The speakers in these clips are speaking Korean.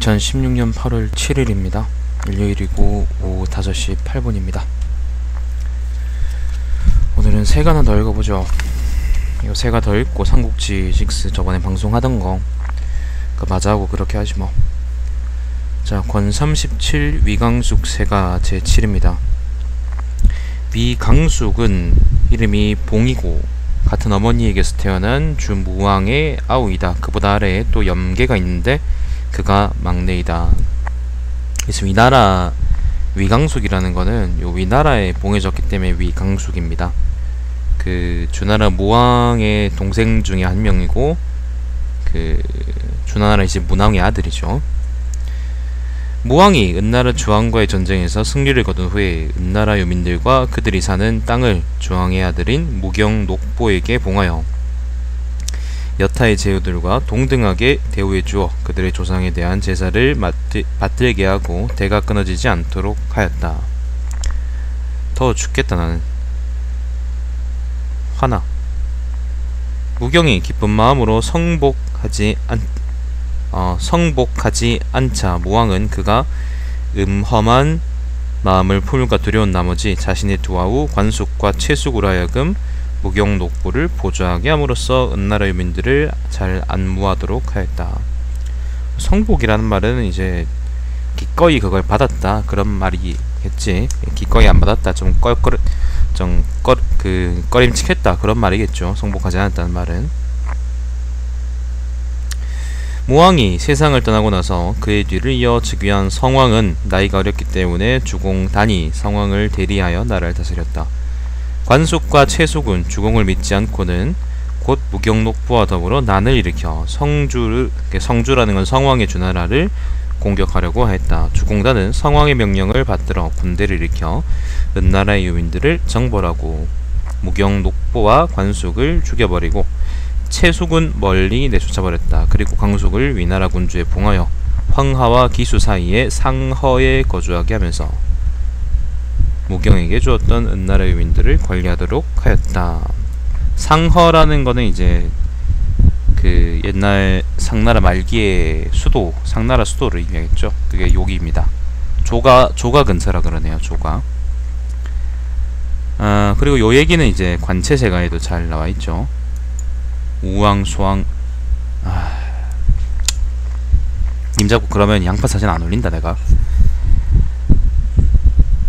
2016년 8월 7일입니다. 일요일이고 오후 5시 8분입니다. 오늘은 세가 하나 더 읽어보죠. 이거 세가 더 읽고 삼국지 6 저번에 방송하던 거 그거 맞아하고 그렇게 하지 뭐. 자, 권 37 위강숙 세가 제7입니다. 위강숙은 이름이 봉이고 같은 어머니에게서 태어난 주무왕의 아우이다. 그보다 아래에 또 염계가 있는데 그가 막내이다. 그래서 위나라 위강숙이라는 거는 요 위나라에 봉해졌기 때문에 위강숙입니다. 그 주나라 무왕의 동생 중에 한 명이고 그 주나라 이제 문왕의 아들이죠. 무왕이 은나라 주왕과의 전쟁에서 승리를 거둔 후에 은나라 유민들과 그들이 사는 땅을 주왕의 아들인 무경 녹보에게 봉하여 여타의 제후들과 동등하게 대우해 주어 그들의 조상에 대한 제사를 받들게 하고 대가 끊어지지 않도록 하였다. 더워 죽겠다 나는. 화나. 무경이 기쁜 마음으로 성복하지 않자 무왕은 그가 험한 마음을 풀과 두려운 나머지 자신의 두 아우 관숙과 채숙으로 하여금 무경 녹보를 보좌하게 함으로써 은나라 유민들을 잘 안무하도록 하였다. 성복이라는 말은 이제 기꺼이 그걸 받았다 그런 말이겠지. 기꺼이 안 받았다 꺼림칙했다 그런 말이겠죠. 성복하지 않았다는 말은. 무왕이 세상을 떠나고 나서 그의 뒤를 이어 즉위한 성왕은 나이가 어렸기 때문에 주공단이 성왕을 대리하여 나라를 다스렸다. 관숙과 채숙은 주공을 믿지 않고는 곧 무경녹보와 더불어 난을 일으켜 성주라는 건 성왕의 주나라를 공격하려고 했다. 주공단은 성왕의 명령을 받들어 군대를 일으켜 은나라의 유민들을 정벌하고 무경녹보와 관숙을 죽여버리고 채숙은 멀리 내쫓아버렸다. 그리고 광숙을 위나라 군주에 봉하여 황하와 기수 사이에 상허에 거주하게 하면서 무경에게 주었던 은나라 유민들을 관리하도록 하였다. 상허라는 거는 이제 그 옛날 상나라 말기의 수도, 상나라 수도를 의미하겠죠. 그게 여기입니다. 조가 근처라 그러네요. 조가. 그리고 요 얘기는 이제 관체세가에도 잘 나와있죠. 우왕, 수왕. 님 자꾸 그러면 양파 사진 안 올린다 내가.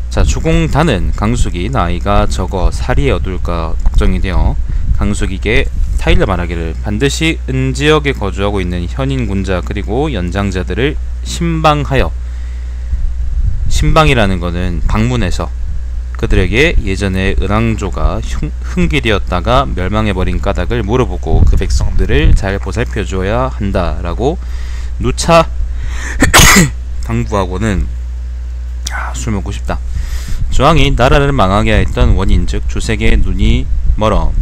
자, 주공단은 강숙이 나이가 적어 살이 얻을까 걱정이 되어 강숙에게 타일러 말하기를 반드시 은지역에 거주하고 있는 현인 군자 그리고 연장자들을 신방하여, 신방이라는 거는 방문해서 그들에게 예전에 은왕조가 흥기되었다가 멸망해버린 까닭을 물어보고 그 백성들을 잘 보살펴 주어야 한다라고 누차 당부하고는 술 먹고 싶다. 주왕이 나라를 망하게 하였던 원인 즉 주색의 눈이 멀어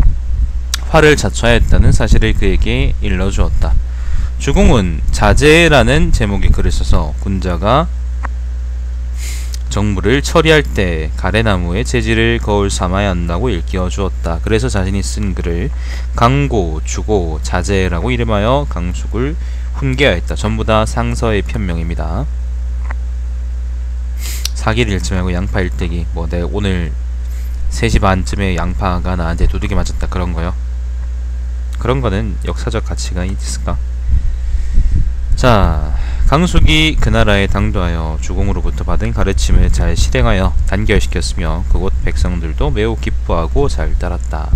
화를 자초하였다는 사실을 그에게 일러주었다. 주공은 자제라는 제목의 글을 써서 군자가 정물을 처리할 때 가래나무에 재질을 거울 삼아야 한다고 일깨워 주었다. 그래서 자신이 쓴 글을 강고, 주고, 자제라고 이름하여 강숙을 훈계하였다. 전부 다 상서의 편명입니다. 사기를 잃지 말고 양파 일대기. 뭐 내가 오늘 3시 반쯤에 양파가 나한테 두들겨 맞았다 그런 거요. 그런 거는 역사적 가치가 있을까? 자, 강숙이 그 나라에 당도하여 주공으로부터 받은 가르침을 잘 실행하여 단결시켰으며 그곳 백성들도 매우 기뻐하고 잘 따랐다.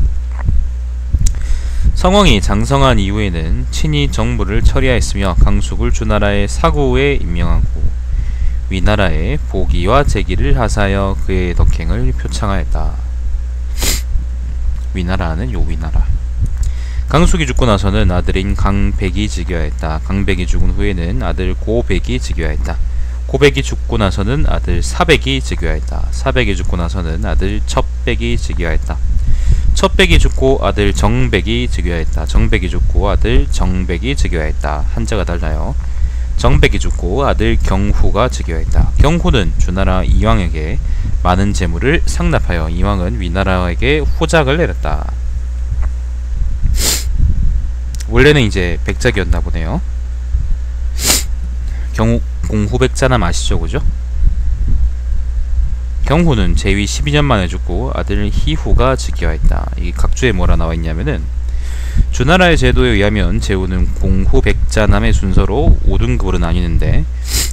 성왕이 장성한 이후에는 친히 정부를 처리하였으며 강숙을 주나라의 사구에 임명하고 위나라에 보기와 제기를 하사하여 그의 덕행을 표창하였다. 위나라는 요 위나라. 강숙이 죽고 나서는 아들인 강백이 즉위하였다. 강백이 죽은 후에는 아들 고백이 즉위하였다. 고백이 죽고 나서는 아들 사백이 즉위하였다. 사백이 죽고 나서는 아들 첩백이 즉위하였다. 첩백이 죽고 아들 정백이 즉위하였다. 정백이 죽고 아들 정백이 즉위하였다. 한자가 달라요. 정백이 죽고 아들 경후가 즉위하였다. 경후는 주나라 이왕에게 많은 재물을 상납하여 이왕은 위나라에게 후작을 내렸다. 원래는 이제 백작이었나 보네요. 경후 공후백자남 아시죠, 그죠? 경후는 제위 12년 만에 죽고 아들 희후가 즉위하였다. 이 각주에 뭐라 나와 있냐면은 주나라의 제도에 의하면 제후는 공후백자남의 순서로 5등급으로 나뉘는데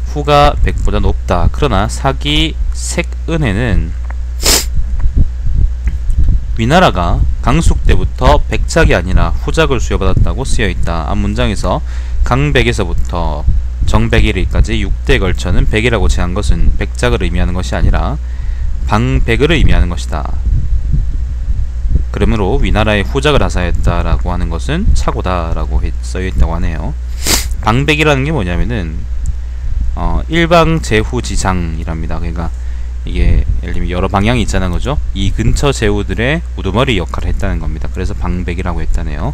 후가 100보다 높다. 그러나 사기 색은에는 위나라가 강숙 때부터 백작이 아니라 후작을 수여받았다고 쓰여있다. 앞문장에서 강백에서부터 정백일까지 6대에 걸쳐는 백이라고 제한 것은 백작을 의미하는 것이 아니라 방백을 의미하는 것이다. 그러므로 위나라의 후작을 하사했다라고 하는 것은 착오다라고 써있다고 하네요. 방백이라는 게 뭐냐면은 일방제후지장이랍니다. 그러니까 이게 예를 들면 여러 방향이 있잖아요, 그죠? 이 근처 제후들의 우두머리 역할을 했다는 겁니다. 그래서 방백이라고 했다네요.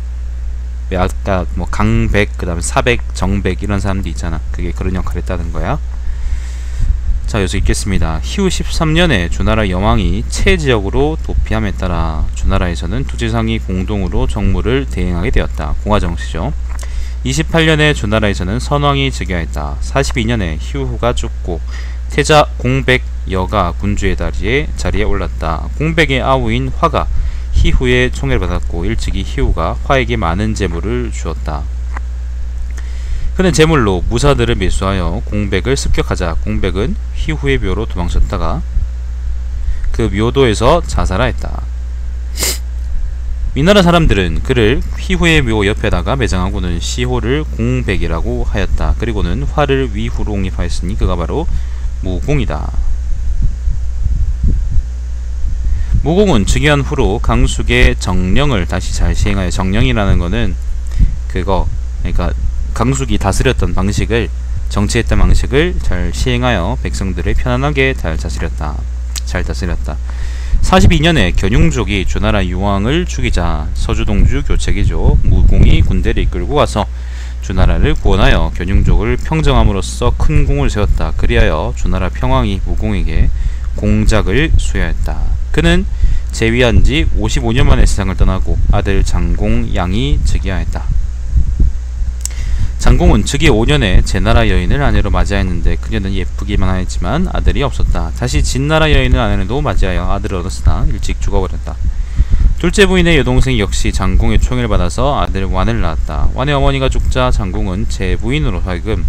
아까 뭐 강백, 그 다음에 사백, 정백 이런 사람들 있잖아. 그게 그런 역할을 했다는 거야. 자, 여기서 읽겠습니다. 희후 13년에 주나라 여왕이 채지역으로 도피함에 따라 주나라에서는 투지상이 공동으로 정무를 대행하게 되었다. 공화정시죠. 28년에 주나라에서는 선왕이 즉위하였다. 42년에 희후가 죽고 태자 공백여가 군주의 자리에 올랐다. 공백의 아우인 화가 희후의 총애를 받았고 일찍이 희후가 화에게 많은 재물을 주었다. 그는 재물로 무사들을 매수하여 공백을 습격하자 공백은 희후의 묘로 도망쳤다가 그 묘도에서 자살하였다. 위나라 사람들은 그를 희후의 묘 옆에다가 매장하고는 시호를 공백이라고 하였다. 그리고는 화를 위후로 옹립하였으니 그가 바로 무공이다. 무공은 즉위한 후로 강숙의 정령을 다시 잘 시행하여, 정령이라는 거는 그거, 그러니까 강숙이 다스렸던 방식을, 정치했던 방식을 잘 시행하여 백성들을 편안하게 잘 다스렸다. 42년에 견융족이 주나라 유왕을 죽이자 서주동주 교책이죠. 무공이 군대를 이끌고 와서 주나라를 구원하여 견융족을 평정함으로써 큰 공을 세웠다. 그리하여 주나라 평왕이 무공에게 공작을 수여했다. 그는 재위한 지 55년 만에 세상을 떠나고 아들 장공양이 즉위하였다. 장공은 즉위 5년에 제나라 여인을 아내로 맞이하였는데 그녀는 예쁘기만 하였지만 아들이 없었다. 다시 진나라 여인을 아내로 맞이하여 아들을 얻었으나 일찍 죽어버렸다. 둘째 부인의 여동생 역시 장공의 총애를 받아서 아들 완을 낳았다. 완의 어머니가 죽자 장공은 제 부인으로 하여금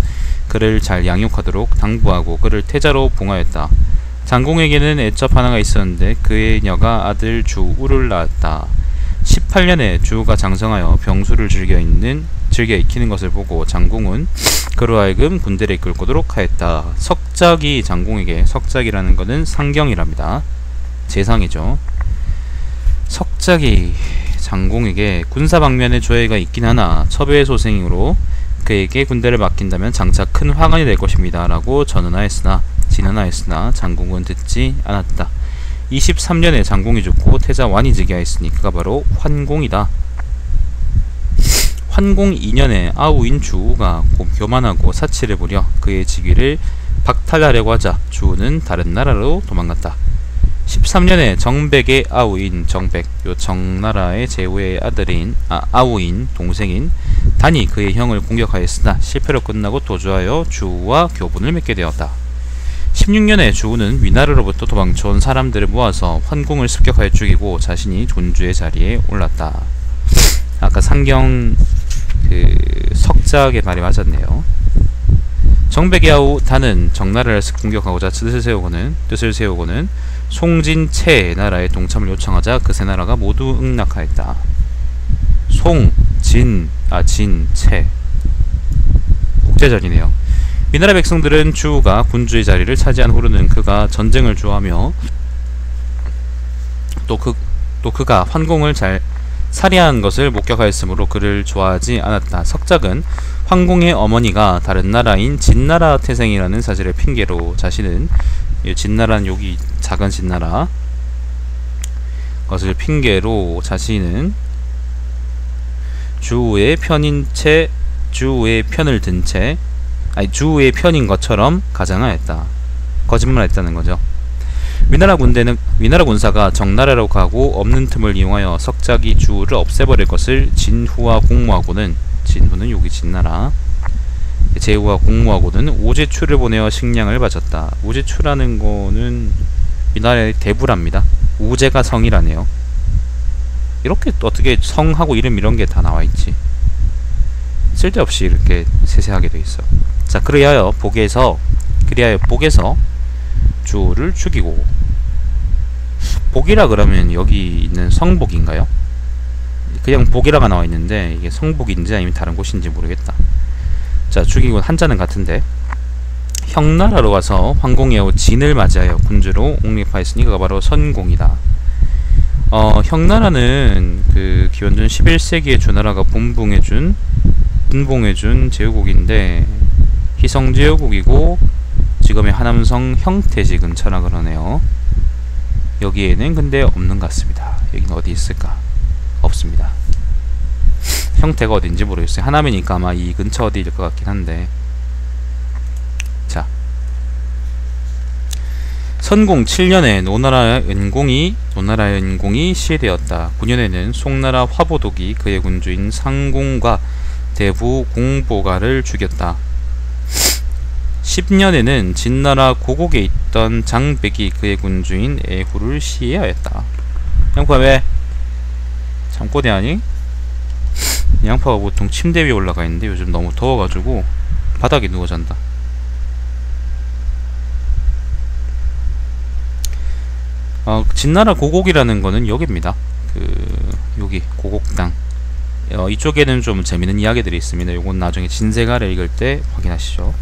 그를 잘 양육하도록 당부하고 그를 태자로 봉하였다. 장공에게는 애첩 하나가 있었는데 그녀가 아들 주우를 낳았다. 18년에 주우가 장성하여 병수를 즐겨 익히는 것을 보고 장공은 그로 하여금 군대를 이끌고도록 하였다. 석작이 장공에게, 석작이라는 것은 상경이랍니다. 재상이죠. 석작이 장공에게 군사 방면의 조예가 있긴 하나 첩의 소생으로 그에게 군대를 맡긴다면 장차 큰 화관이 될 것입니다 라고 진언하였으나 장공은 듣지 않았다. 23년에 장공이 죽고 태자 완이 즉위하였으니 그가 바로 환공이다. 환공 2년에 아우인 주우가 교만하고 사치를 부려 그의 직위를 박탈하려고 하자 주우는 다른 나라로 도망갔다. 13년에 정백의 아우인 정백, 요 정나라의 제후의 아들인 아우인 동생인 단이 그의 형을 공격하였으나 실패로 끝나고 도주하여 주우와 교분을 맺게 되었다. 16년에 주우는 위나라로부터 도망쳐온 사람들을 모아서 환공을 습격하여 죽이고 자신이 존주의 자리에 올랐다. 아까 상경 석작의 말이 맞았네요. 정백의 아우 단은 정나라를 공격하고자 뜻을 세우고는 송진채 나라의 동참을 요청하자 그 세 나라가 모두 응낙하였다. 진채 국제전이네요. 위나라 백성들은 주우가 군주의 자리를 차지한 후로는 그가 전쟁을 좋아하며 또 그가 환공을 잘 살해한 것을 목격하였으므로 그를 좋아하지 않았다. 석작은 황공의 어머니가 다른 나라인 진나라 태생이라는 사실을 핑계로 자신은, 진나라는 여기 작은 진나라 것을 핑계로 자신은 주우의 편을 든 채 주우의 편인 것처럼 가장하였다. 거짓말했다는 거죠. 위나라 군사가 정나라로 가고 없는 틈을 이용하여 석작이 주우를 없애버릴 것을 진후와 공모하고는, 진후는 여기 진나라, 제후와 공무하고는 오제추를 보내어 식량을 바쳤다. 오제추라는 거는 이 나라의 대부랍니다. 우제가 성이라네요. 이렇게 또 어떻게 성하고 이름 이런 게 다 나와있지? 쓸데없이 이렇게 세세하게 돼 있어. 자, 그리하여 복에서 주를 죽이고, 복이라 그러면 여기 있는 성복인가요? 그냥 복이라가 나와 있는데 이게 성복인지 아니면 다른 곳인지 모르겠다. 자, 죽이고 한자는 같은데, 형나라로 가서 황공의 진을 맞이하여 군주로 옹립하였으니 그가 바로 선공이다. 형나라는 그 기원전 11세기에 주나라가 분봉해준 제후국인데 희성제후국이고 지금의 하남성 형태지 근처라 그러네요. 여기에는 근데 없는 것 같습니다. 여기는 어디 있을까? 없습니다. 형태가 어딘지 모르겠어요. 하남이니까 아마 이 근처 어디일 것 같긴 한데. 자, 선공 7년에 노나라 연공이 시해되었다. 9년에는 송나라 화보독이 그의 군주인 상공과 대부 공보가를 죽였다. 10년에는 진나라 고곡에 있던 장백이 그의 군주인 애후를 시해하였다. 양파 왜? 잠꼬대 아니? 양파가 보통 침대 위에 올라가 있는데 요즘 너무 더워가지고 바닥에 누워 잔다. 진나라 고곡이라는 거는 여기입니다. 여기 고곡당. 이쪽에는 좀 재밌는 이야기들이 있습니다. 요건 나중에 진세가를 읽을 때 확인하시죠.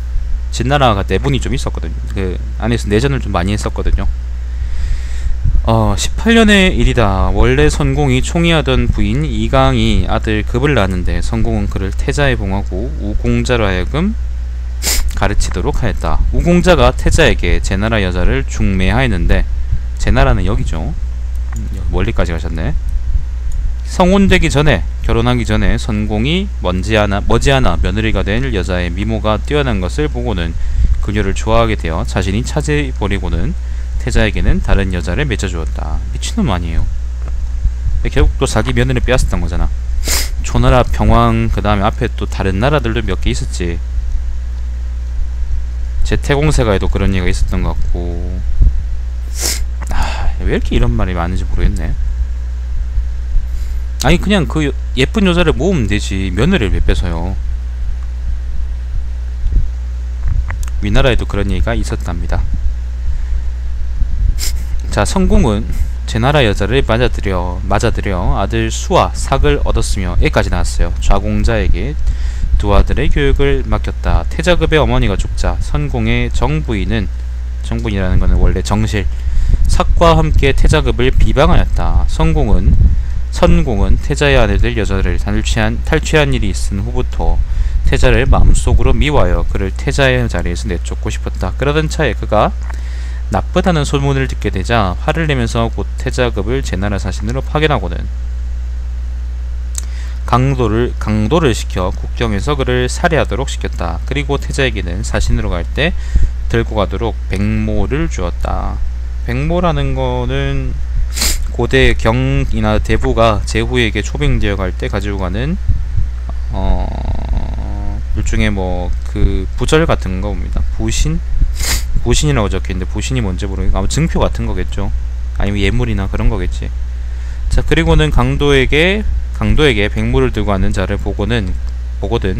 진나라가 내분이 좀 있었거든요. 그 안에서 내전을 좀 많이 했었거든요. 18년의 일이다. 원래 선공이 총이하던 부인 이강이 아들 급을 낳았는데 선공은 그를 태자에 봉하고 우공자로 하여금 가르치도록 하였다. 우공자가 태자에게 제나라 여자를 중매하였는데, 제나라는 여기죠. 멀리까지 가셨네. 성혼되기 전에, 결혼하기 전에 선공이 머지않아 며느리가 된 여자의 미모가 뛰어난 것을 보고는 그녀를 좋아하게 되어 자신이 차지버리고는 태자에게는 다른 여자를 맺어주었다. 미친놈 아니에요. 결국 또 자기 며느리 빼앗았던 거잖아. 조나라, 평왕, 그 다음에 앞에 또 다른 나라들도 몇 개 있었지. 제 태공세가에도 그런 얘기가 있었던 것 같고. 왜 이렇게 이런 말이 많은지 모르겠네. 아니 그냥 그 예쁜 여자를 모으면 되지 며느리를 왜 뺏어요. 위나라에도 그런 얘기가 있었답니다. 자, 성공은 제나라 여자를 맞아들여 아들 수와 삭을 얻었으며 애까지 낳았어요. 좌공자에게 두 아들의 교육을 맡겼다. 태자급의 어머니가 죽자 선공의 정부인이라는 것은 원래 정실, 삭과 함께 태자급을 비방하였다. 선공은 태자의 아내들 여자를 탈취한 일이 있은 후부터 태자를 마음속으로 미워하여 그를 태자의 자리에서 내쫓고 싶었다. 그러던 차에 그가 나쁘다는 소문을 듣게 되자 화를 내면서 곧 태자급을 제나라 사신으로 파견하고는 강도를 시켜 국경에서 그를 살해하도록 시켰다. 그리고 태자에게는 사신으로 갈 때 들고 가도록 백모를 주었다. 백모라는 거는 고대 경이나 대부가 제후에게 초빙되어 갈 때 가지고 가는 일종의 뭐 그 부절 같은 거입니다. 부신이라고 적혀있는데 부신이 뭔지 모르겠고 아마 증표 같은 거겠죠. 아니면 예물이나 그런 거겠지. 자, 그리고는 강도에게 백모를 들고 가는 자를 보거든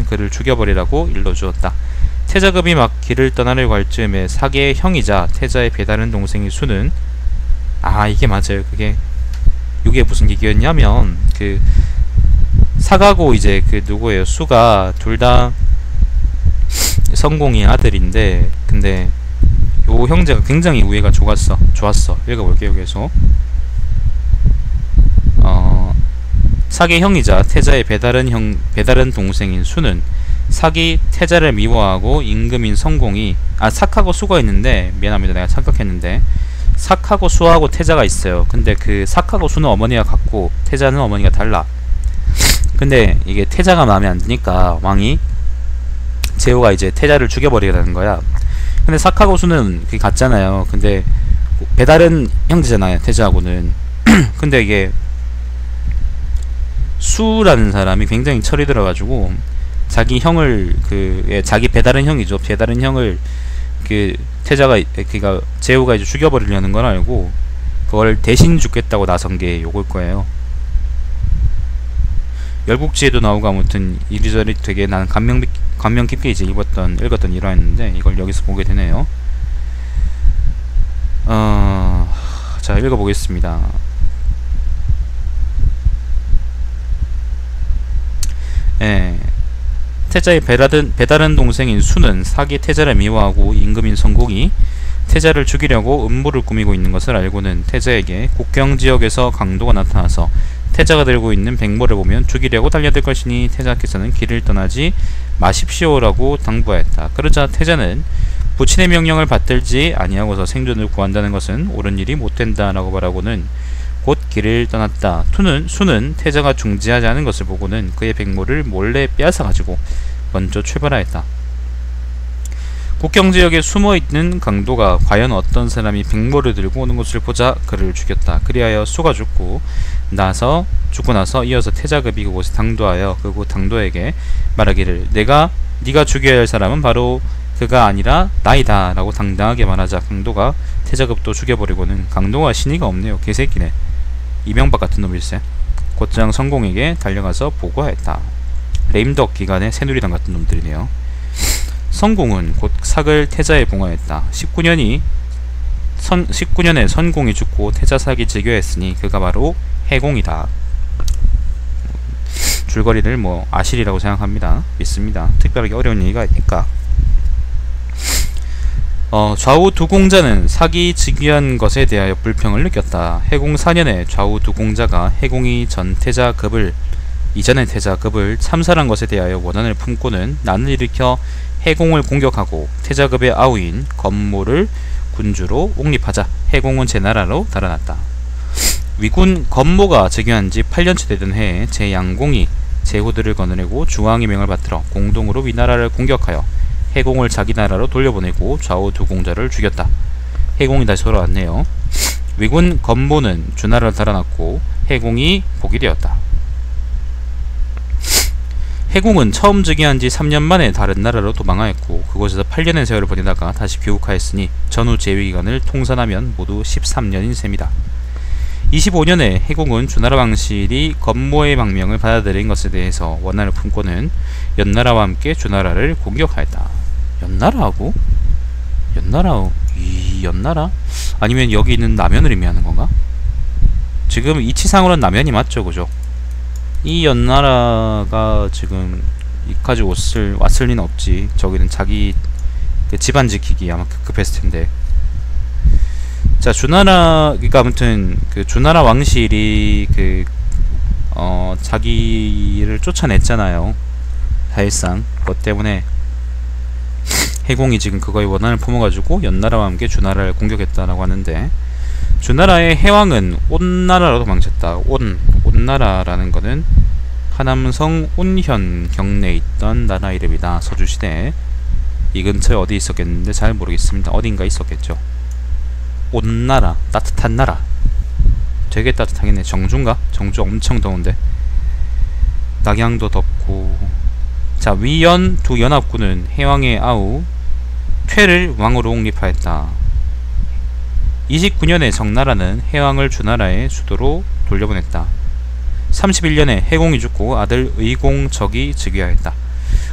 그를 죽여버리라고 일러주었다. 태자급이 막 길을 떠나려고 할 즈음에 사계의 형이자 태자의 배다른 동생이 수는 이게 맞아요. 이게 무슨 얘기였냐면 그 사가고 이제 그 누구예요? 수가 둘 다 성공이 아들인데 근데 요 형제가 굉장히 우애가 좋았어. 읽어볼게요. 여기서 사계 형이자 태자의 배다른 동생인 수는 삭이 태자를 미워하고 임금인 성공이 삭하고 수가 있는데 미안합니다. 내가 착각했는데 삭하고 수하고 태자가 있어요. 근데 그 삭하고 수는 어머니가 같고 태자는 어머니가 달라. 근데 이게 태자가 마음에 안 드니까 왕이 제후가 이제 태자를 죽여버리게 거야. 근데 삭하고 수는 그게 같잖아요. 근데 배다른 형제잖아요. 태자하고는. 근데 이게 수라는 사람이 굉장히 철이 들어가지고 자기 형을 자기 배다른 형이죠. 배다른 형을 태자가 그니까 제후가 이제 죽여버리려는 걸 알고 그걸 대신 죽겠다고 나선 게 요걸 거예요. 열국지에도 나오고 아무튼 이리저리 되게 나는 감명 깊게 이제 읽었던 일화였는데 이걸 여기서 보게 되네요. 자, 읽어보겠습니다. 예. 태자의 배다른 동생인 수는 사기 태자를 미워하고 임금인 성공이 태자를 죽이려고 음모를 꾸미고 있는 것을 알고는 태자에게 국경지역에서 강도가 나타나서 태자가 들고 있는 백모를 보면 죽이려고 달려들 것이니 태자께서는 길을 떠나지 마십시오라고 당부하였다. 그러자 태자는 부친의 명령을 받들지 아니하고서 생존을 구한다는 것은 옳은 일이 못된다라고 말하고는 곧 길을 떠났다. 수는 태자가 중지하지 않은 것을 보고는 그의 백모를 몰래 빼앗아가지고 먼저 출발하였다. 국경지역에 숨어있는 강도가 과연 어떤 사람이 백모를 들고 오는 것을 보자 그를 죽였다. 그리하여 수가 죽고 나서 이어서 태자급이 그곳에 당도하여 당도에게 말하기를 네가 죽여야 할 사람은 바로 그가 아니라 나이다 라고 당당하게 말하자 강도가 태자급도 죽여버리고는 강도가 신의가 없네요. 개새끼네. 이명박 같은 놈일세. 곧장 성공에게 달려가서 보고하였다. 레임덕 기간의 새누리당 같은 놈들이네요. 성공은 곧 삭을 태자에 봉하였다. 19년에 선공이 죽고 태자삭이 즉위하였으니 그가 바로 해공이다. 줄거리를 아실이라고 생각합니다. 믿습니다. 특별하게 어려운 얘기가 아니니까. 좌우 두 공자는 삭이 즉위한 것에 대하여 불평을 느꼈다. 해공 4년에 좌우 두 공자가 해공이 이전의 태자급을 참살한 것에 대하여 원한을 품고는 난을 일으켜 해공을 공격하고 태자급의 아우인 건모를 군주로 옹립하자 해공은 제나라로 달아났다. 위군 건모가 즉위한 지 8년째 되던 해에 제양공이 제후들을 거느리고 주왕의 명을 받들어 공동으로 위나라를 공격하여 해공을 자기 나라로 돌려보내고 좌우 두 공자를 죽였다. 해공이 다시 돌아왔네요. 위군 건모는 주나라를 달아났고 해공이 복이 되었다. 해공은 처음 즉위한 지 3년 만에 다른 나라로 도망하였고 그곳에서 8년의 세월을 보내다가 다시 귀국하였으니 전후 재위기간을 통산하면 모두 13년인 셈이다. 25년에 해공은 주나라 왕실이 건모의 망명을 받아들인 것에 대해서 원한을 품고는 연나라와 함께 주나라를 공격하였다. 연나라하고? 연나라? 아니면 여기 있는 남연을 의미하는 건가? 지금 이치상으로는 남연이 맞죠, 그죠? 이 연나라가 지금 이까지 왔을 리는 없지. 저기는 자기 집안 지키기 아마 급했을 텐데. 자, 그러니까 아무튼 주나라 왕실이 자기를 쫓아냈잖아요. 사실상 그것 때문에 해공이 지금 그거에 원한을 품어가지고 연나라와 함께 주나라를 공격했다라고 하는데, 주나라의 해왕은 온나라로 도망쳤다. 온나라라는 거는 하남성 온현 경내에 있던 나라 이름이다. 서주시대 이 근처에 어디 있었겠는데 잘 모르겠습니다. 어딘가 있었겠죠. 온나라, 따뜻한 나라. 되게 따뜻하겠네. 정주인가? 정주 엄청 더운데. 낙양도 덥고. 자, 위연 두 연합군은 해왕의 아우 퇴를 왕으로 옹립하였다. 29년에 정나라는 해왕을 주나라의 수도로 돌려보냈다. 31년에 해공이 죽고 아들 의공적이 즉위하였다.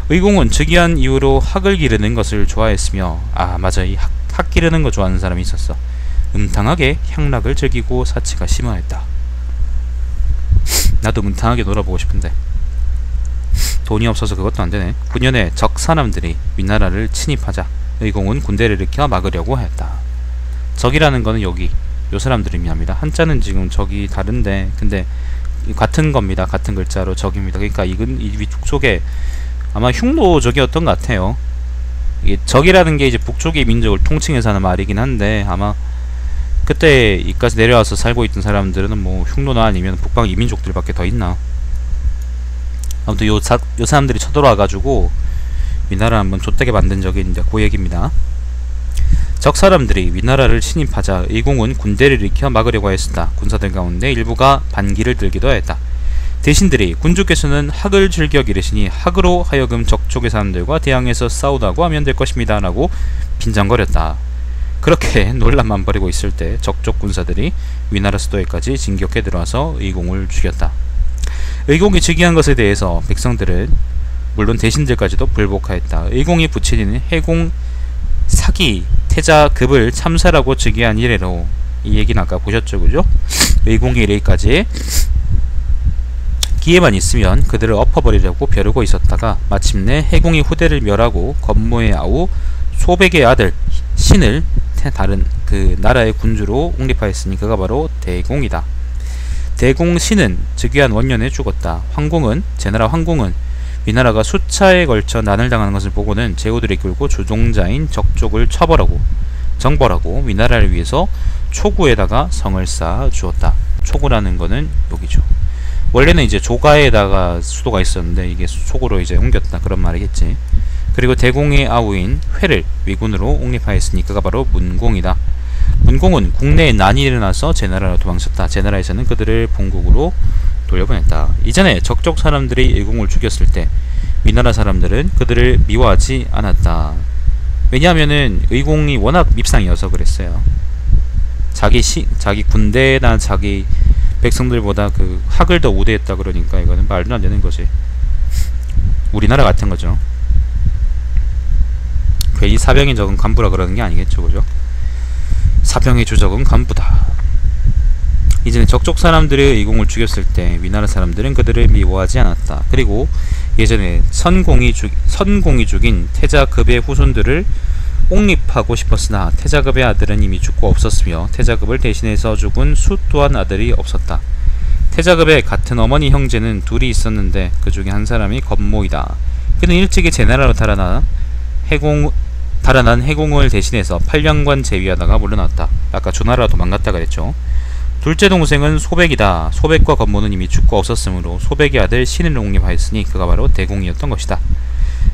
의공은 즉위한 이후로 학을 기르는 것을 좋아했으며, 맞아, 이 학 기르는 거 좋아하는 사람이 있었어. 음탕하게 향락을 즐기고 사치가 심하였다. 나도 음탕하게 놀아보고 싶은데 돈이 없어서 그것도 안되네. 9년에 적 사람들이 위나라를 침입하자 의공은 군대를 일으켜 막으려고 하였다. 적이라는 거는 요 사람들을 의미합니다. 한자는 지금 적이 다른데 근데 같은 겁니다. 같은 글자로 적입니다. 그러니까 이 북쪽에 아마 흉노적이었던 것 같아요. 이게 적이라는 게 이제 북쪽의 민족을 통칭해서 하는 말이긴 한데, 아마 그때 이까지 내려와서 살고 있던 사람들은 뭐 흉노나 아니면 북방 이민족들밖에 더 있나. 아무튼 요 사람들이 쳐들어와가지고 위나라 한번 좆되게 만든 적이 있는데 그 얘기입니다. 적 사람들이 위나라를 침입하자 의공은 군대를 일으켜 막으려고 했었다. 군사들 가운데 일부가 반기를 들기도 했다. 대신들이 군주께서는 학을 즐겨 기르시니 학으로 하여금 적족의 사람들과 대항해서 싸우다고 하면 될 것입니다 라고 빈정거렸다. 그렇게 논란만 벌이고 있을 때 적족 군사들이 위나라 수도에까지 진격해 들어와서 의공을 죽였다. 의공이 즉위한 것에 대해서 백성들은 물론 대신들까지도 불복하였다. 의공이 부친인 해공 사기 태자급을 참사라고 즉위한 이래로, 이 얘기는 아까 보셨죠, 그죠? 의공이 이래까지 기회만 있으면 그들을 엎어버리려고 벼르고 있었다가 마침내 해공이 후대를 멸하고 건모의 아우 소백의 아들 신을 다른 그 나라의 군주로 옹립하였으니 그가 바로 대공이다. 대공신은 즉위한 원년에 죽었다. 황공은 제나라 황공은 위나라가 수차에 걸쳐 난을 당하는 것을 보고는 제후들이 끌고 주종자인 적족을 정벌하고 위나라를 위해서 초구에다가 성을 쌓아 주었다. 초구라는 거는 여기죠. 원래는 이제 조가에다가 수도가 있었는데 이게 초구로 이제 옮겼다 그런 말이겠지. 그리고 대공의 아우인 회를 위군으로 옹립하였으니 그가 바로 문공이다. 문공은 국내에 난이 일어나서 제나라로 도망쳤다. 제나라에서는 그들을 본국으로 돌려보냈다. 이전에 적족 사람들이 의공을 죽였을 때 위나라 사람들은 그들을 미워하지 않았다. 왜냐하면은 의공이 워낙 밉상이어서 그랬어요. 자기 군대나 자기 백성들보다 그 학을 더 우대했다 그러니까 이거는 말도 안 되는 거지. 우리나라 같은 거죠. 괜히 사병이 적은 간부라 그러는 게 아니겠죠, 그죠? 사병의 주적은 간부다. 이제는 적족 사람들의 의공을 죽였을 때 위나라 사람들은 그들을 미워하지 않았다. 그리고 예전에 선공이 죽인 태자급의 후손들을 옹립하고 싶었으나 태자급의 아들은 이미 죽고 없었으며 태자급을 대신해서 죽은 수 또한 아들이 없었다. 태자급의 같은 어머니 형제는 둘이 있었는데 그 중에 한 사람이 건모이다. 그는 일찍이 제나라로 달아난 해공을 대신해서 8년간 재위하다가 물러났다. 아까 조나라 도망갔다 그랬죠. 둘째 동생은 소백이다. 소백과 건모는 이미 죽고 없었으므로 소백의 아들 신을 옹립하였으니 그가 바로 대공이었던 것이다.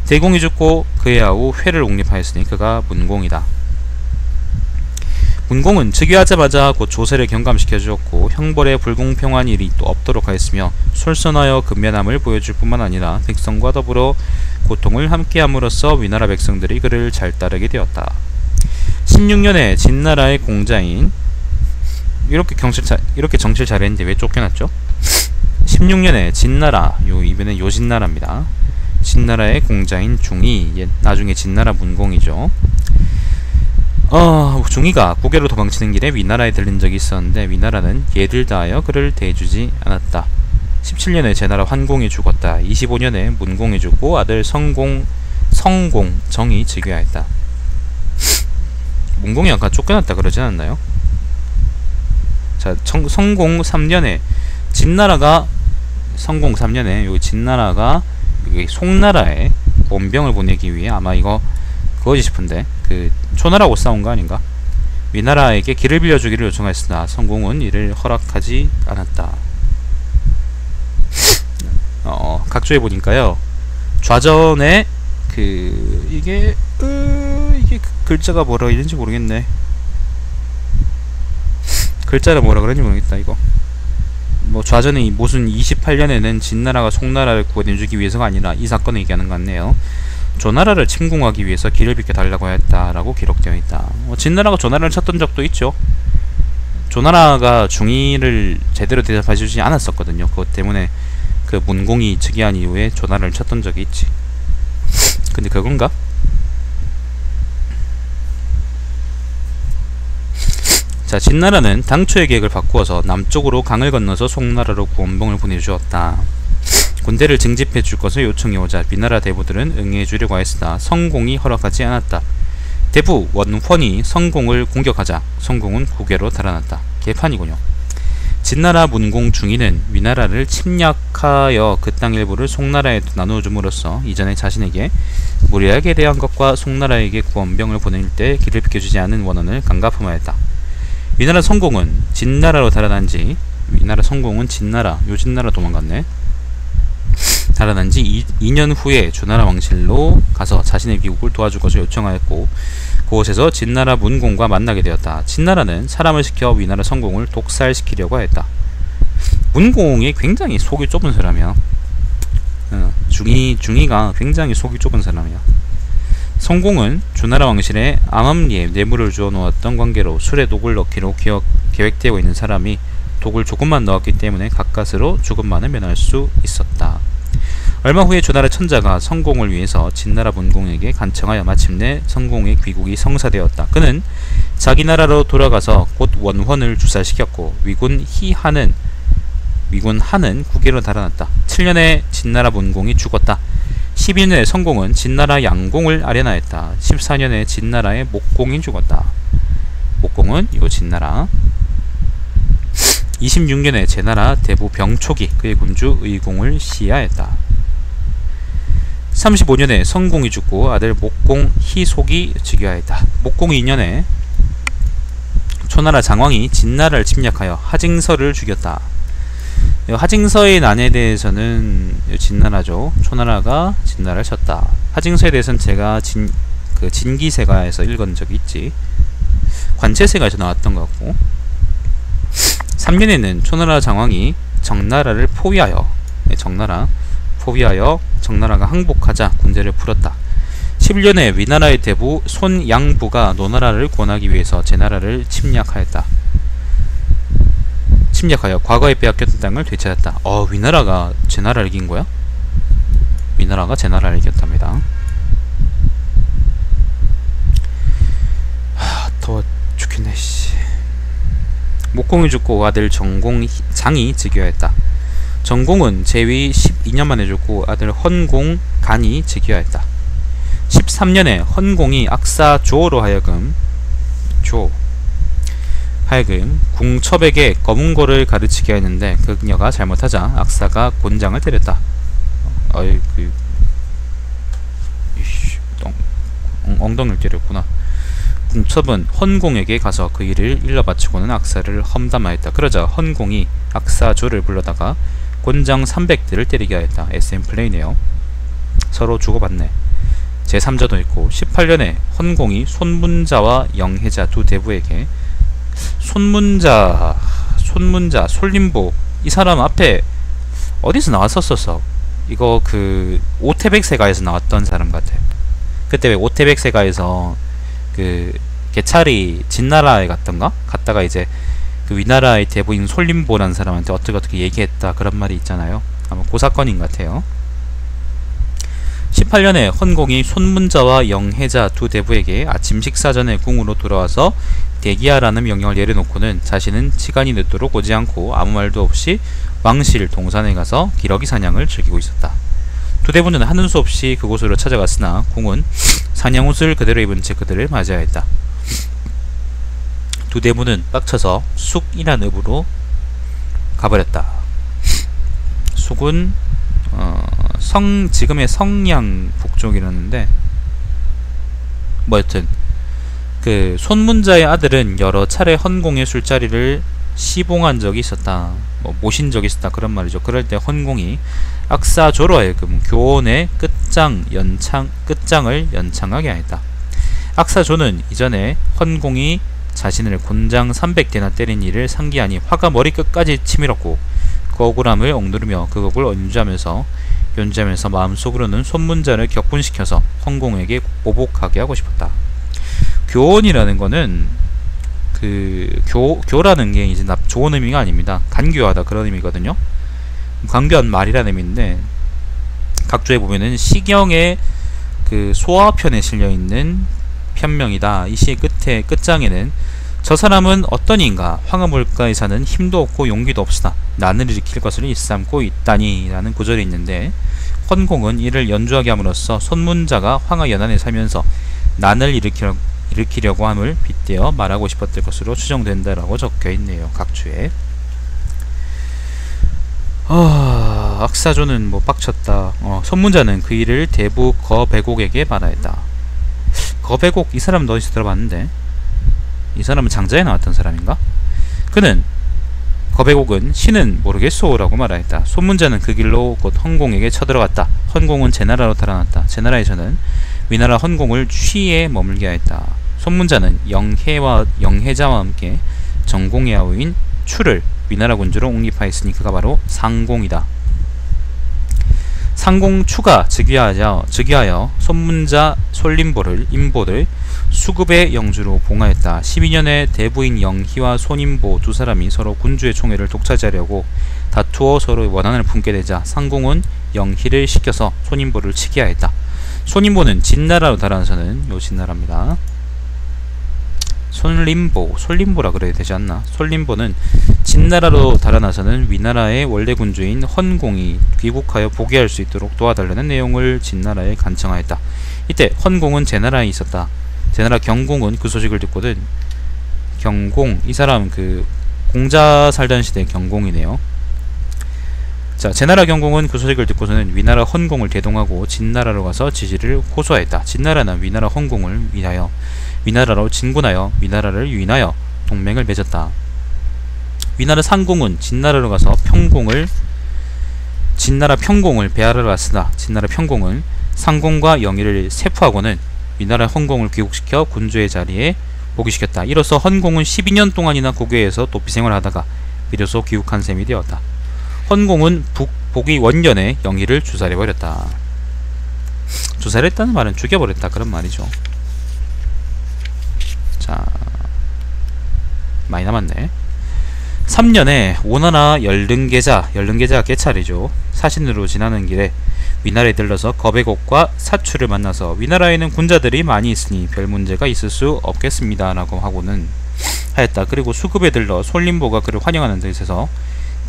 대공이 죽고 그의 아우 회를 옹립하였으니 그가 문공이다. 문공은 즉위하자마자 곧 조세를 경감시켜 주었고 형벌의 불공평한 일이 또 없도록 하였으며 솔선하여 근면함을 보여줄 뿐만 아니라 백성과 더불어 고통을 함께함으로써 위나라 백성들이 그를 잘 따르게 되었다. 16년에 진나라의 공자인 이렇게 정치를 잘했는데 왜 쫓겨났죠? 16년에 진나라, 이번엔 요진나라입니다. 진나라의 공자인 중이, 나중에 진나라 문공이죠. 중이가 국외로 도망치는 길에 위나라에 들린 적이 있었는데 위나라는 예를 다하여 그를 대해주지 않았다. 17년에 제나라 환공이 죽었다. 25년에 문공이 죽고 아들 성공정이 즉위하였다. 문공이 아까 쫓겨났다 그러지 않았나요? 자, 성공 3년에 성공 3년에 여기 진나라가 여기 송나라에 원병을 보내기 위해 아마 이거 그거지 싶은데 그 초나라하고 싸운 거 아닌가? 위나라에게 길을 빌려주기를 요청했으나 성공은 이를 허락하지 않았다. 각조해 보니까요. 좌전에 이게 글자가 뭐라 있는지 모르겠네. 글자를 뭐라 그러는지 모르겠다 이거. 뭐 좌전에 무슨 28년에는 진나라가 송나라를 구해주기 위해서가 아니라 이 사건을 얘기하는 것 같네요. 조나라를 침공하기 위해서 길을 비켜달라고 했다라고 기록되어 있다. 진나라가 조나라를 쳤던 적도 있죠. 조나라가 중위를 제대로 대접해주지 않았었거든요. 그것 때문에 그 문공이 즉위한 이후에 조나라를 쳤던 적이 있지. 근데 그건가? 자, 진나라는 당초의 계획을 바꾸어서 남쪽으로 강을 건너서 송나라로 구원봉을 보내주었다. 군대를 징집해 줄 것을 요청해오자 위나라 대부들은 응해주려고 했으나 성공이 허락하지 않았다. 대부 원헌이 성공을 공격하자 성공은 국외로 달아났다. 개판이군요. 진나라 문공 중이는 위나라를 침략하여 그 땅 일부를 송나라에 나누어줌으로써 이전에 자신에게 무리하게 대한 것과 송나라에게 구원병을 보낼 때 길을 비켜주지 않은 원언을 강갑함하였다. 위나라 성공은 진나라로 달아난지 위나라 성공은 요진나라 도망갔네. 달아난지 2년 후에 조나라 왕실로 가서 자신의 귀국을 도와줄 것을 요청하였고 그곳에서 진나라 문공과 만나게 되었다. 진나라는 사람을 시켜 위나라 성공을 독살시키려고 하였다. 문공이 굉장히 속이 좁은 사람이야. 중이가 굉장히 속이 좁은 사람이야. 성공은 주나라 왕실에 암암리에 뇌물을 주어 놓았던 관계로 술에 독을 넣기로 계획되어 있는 사람이 독을 조금만 넣었기 때문에 가까스로 죽음만을 면할 수 있었다. 얼마 후에 주나라 천자가 성공을 위해서 진나라 문공에게 간청하여 마침내 성공의 귀국이 성사되었다. 그는 자기 나라로 돌아가서 곧 원헌을 주살시켰고 위군 한은 국위로 달아났다. 7년에 진나라 문공이 죽었다. 12년에 성공은 진나라 양공을 아련하였다. 14년에 진나라의 목공이 죽었다. 목공은 요 진나라. 26년에 제나라 대부 병촉이 그의 군주 의공을 시해하였다. 35년에 성공이 죽고 아들 목공 희속이 즉위하였다. 목공 2년에 초나라 장왕이 진나라를 침략하여 하징서를 죽였다. 하징서의 난에 대해서는 진나라죠. 초나라가 진나라를 쳤다. 하징서에 대해서는 제가 진기세가에서 읽은 적이 있지. 관체세가에서 나왔던 것 같고. 3년에는 초나라 장왕이 정나라를 포위하여 정나라가 항복하자 군대를 풀었다. 11년에 위나라의 대부 손양부가 노나라를 권하기 위해서 제나라를 침략하여 과거에 빼앗겼던 땅을 되찾았다. 위나라가 제나라를 이긴 거야? 위나라가 제나라를 이겼답니다. 더워 죽겠네 씨. 목공이 죽고 아들 정공장이 즉위하였다. 정공은 제위 12년 만에 죽고 아들 헌공간이 즉위하였다. 13년에 헌공이 악사조로 하여금 궁첩에게 검은고를 가르치게 했는데 그녀가 잘못하자 악사가 곤장을 때렸다. 엉덩이를 때렸구나. 궁첩은 헌공에게 가서 그 일을 일러 바치고는 악사를 험담하였다. 그러자 헌공이 악사조를 불러다가 곤장 300대를 때리게 하였다. SM 플레이네요. 서로 주고받네. 제3자도 있고 18년에 헌공이 손문자와 영해자 두 대부에게 손문자, 솔림보 이 사람 앞에 어디서 나왔었어? 이거 그 오태백세가에서 나왔던 사람 같아. 그때 왜 오태백세가에서 그 개찰이 진나라에 갔다가 이제 그 위나라의 대부인 솔림보라는 사람한테 어떻게 얘기했다 그런 말이 있잖아요. 아마 그 사건인 것 같아요. 18년에 헌공이 손문자와 영해자 두 대부에게 아침 식사 전에 궁으로 돌아와서 대기하라는 명령을 내려놓고는 자신은 시간이 늦도록 오지 않고 아무 말도 없이 왕실 동산에 가서 기러기 사냥을 즐기고 있었다. 두 대부는 하는 수 없이 그곳으로 찾아갔으나 궁은 사냥옷을 그대로 입은 채 그들을 맞이하였다. 두 대부는 빡쳐서 숙이란 읍으로 가버렸다. 숙은 지금의 성량 북쪽이라는데 뭐 여튼 그 손문자의 아들은 여러 차례 헌공의 술자리를 시봉한 적이 있었다. 모신 적이 있었다 그런 말이죠. 그럴 때 헌공이 악사조로 하여금 교원의 끝장을 연창하게 하였다. 악사조는 이전에 헌공이 자신을 곤장 300대나 때린 일을 상기하니 화가 머리끝까지 치밀었고 그 억울함을 억누르며 그 곡을 연주하면서 마음속으로는 손문자를 격분시켜서 헌공에게 보복하게 하고 싶었다. 교원이라는 거는 그 교라는 게 이제 좋은 의미가 아닙니다. 간교하다 그런 의미거든요. 간교한 말이라는 의미인데 각조에 보면은 시경의 그 소화편에 실려있는 편명이다. 이 시의 끝장에는 저 사람은 어떤 이인가 황하물가에 사는 힘도 없고 용기도 없으나 난을 일으킬 것을 일삼고 있다니 라는 구절이 있는데 헌공은 이를 연주하게 함으로써 손문자가 황하 연안에 살면서 난을 일으키려고 함을 빗대어 말하고 싶었을 것으로 추정된다라고 적혀있네요. 각주에. 악사조는 뭐 빡쳤다. 손문자는 그 일을 대부 거배곡에게 말하였다. 거배곡 이 사람 어디서 들어봤는데 이 사람은 장자에 나왔던 사람인가? 그는 거배곡은 신은 모르겠소 라고 말하였다. 손문자는 그 길로 곧 헌공에게 쳐들어갔다. 헌공은 제나라로 달아났다. 제나라에서는 위나라 헌공을 취에 머물게 하였다. 손문자는 영해자와 함께 정공의 아우인 추를 위나라 군주로 옹립하였으니 그가 바로 상공이다. 상공추가 즉위하여 손문자 솔림보를 수급의 영주로 봉하였다. 12년에 대부인 영희와 손임보 두 사람이 서로 군주의 총애를 독차지하려고 다투어 서로 원한을 품게 되자 상공은 영희를 시켜서 손임보를 치게 하였다. 손임보는 진나라로 달아나서는 요 진나라입니다. 솔림보라 그래야 되지 않나? 솔림보는 진나라로 달아나서는 위나라의 원래 군주인 헌공이 귀국하여 복위할 수 있도록 도와달라는 내용을 진나라에 간청하였다. 이때 헌공은 제나라에 있었다. 제나라 경공은 그 소식을 듣거든. 경공, 이 사람 그 공자 살던 시대 경공이네요. 자, 제나라 경공은 그 소식을 듣고서는 위나라 헌공을 대동하고 진나라로 가서 지지를 호소하였다. 진나라는 위나라 헌공을 위하여 위나라로 진군하여 위나라를 유인하여 동맹을 맺었다. 위나라 상공은 진나라로 가서 진나라 평공을 배하러 갔으나 진나라 평공은 상공과 영의를 세포하고는 위나라 헌공을 귀국시켜 군주의 자리에 복위시켰다. 이로써 헌공은 12년 동안이나 고교에서 도피생활을 하다가 비로소 귀국한 셈이 되었다. 헌공은 복위 원년에 영의를 주살해버렸다. 주살했다는 말은 죽여버렸다 그런 말이죠. 자, 많이 남았네. 3년에 오나라 열등계자가 깨차리죠. 사신으로 지나는 길에 위나라에 들러서 거백옥과 사추를 만나서 위나라에는 군자들이 많이 있으니 별 문제가 있을 수 없겠습니다 라고 하고는 하였다. 그리고 수급에 들러 솔림보가 그를 환영하는 뜻에서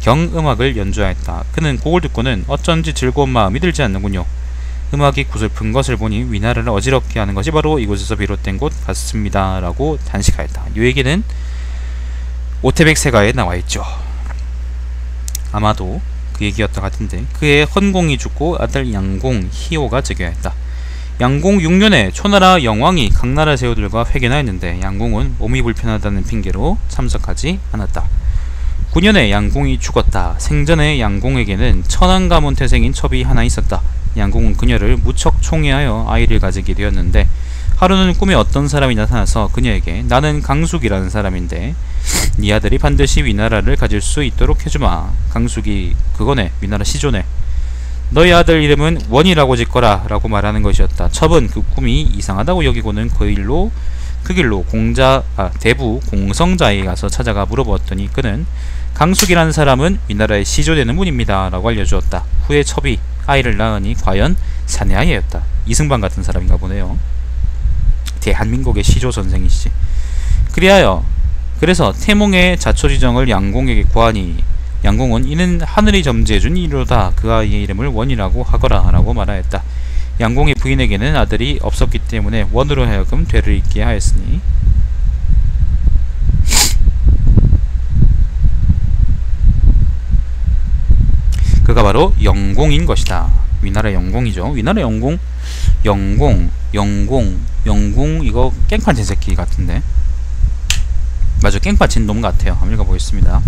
경음악을 연주하였다. 그는 곡을 듣고는 어쩐지 즐거운 마음이 들지 않는군요. 음악이 구슬픈 것을 보니 위나라를 어지럽게 하는 것이 바로 이곳에서 비롯된 것 같습니다 라고 단식하였다. 이 얘기는 오태백세가에 나와있죠. 아마도 그 얘기였던 것 같은데, 그의 헌공이 죽고 아들 양공 희호가 즉위하였다. 양공 6년에 초나라 영왕이 각나라 제후들과 회견하였는데 양공은 몸이 불편하다는 핑계로 참석하지 않았다. 9년에 양공이 죽었다. 생전에 양공에게는 천안가문 태생인 첩이 하나 있었다. 양공은 그녀를 무척 총애하여 아이를 가지게 되었는데 하루는 꿈에 어떤 사람이 나타나서 그녀에게 나는 강숙이라는 사람인데 네 아들이 반드시 위나라를 가질 수 있도록 해주마. 강숙이 그거네, 위나라 시조네. 너희 아들 이름은 원이라고 짓거라 라고 말하는 것이었다. 첩은 그 꿈이 이상하다고 여기고는 그 길로 대부 공성자에 가서 찾아가 물어보았더니 그는 강숙이라는 사람은 위나라의 시조되는 분입니다 라고 알려주었다. 후에 첩이 아이를 낳으니 과연 사내아이였다. 이승만 같은 사람인가 보네요. 대한민국의 시조 선생이시지. 그래서 태몽의 자초지정을 양공에게 구하니 양공은 이는 하늘이 점지해준 이로다. 그 아이의 이름을 원이라고 하거라 라고 말하였다. 양공의 부인에게는 아들이 없었기 때문에 원으로 하여금 되를 잇게 하였으니 그가 바로 영공인 것이다. 위나라 영공이죠. 위나라 영공 이거 깽판 친 새끼 같은데, 맞아, 깽판 친 놈 같아요. 한번 읽어보겠습니다.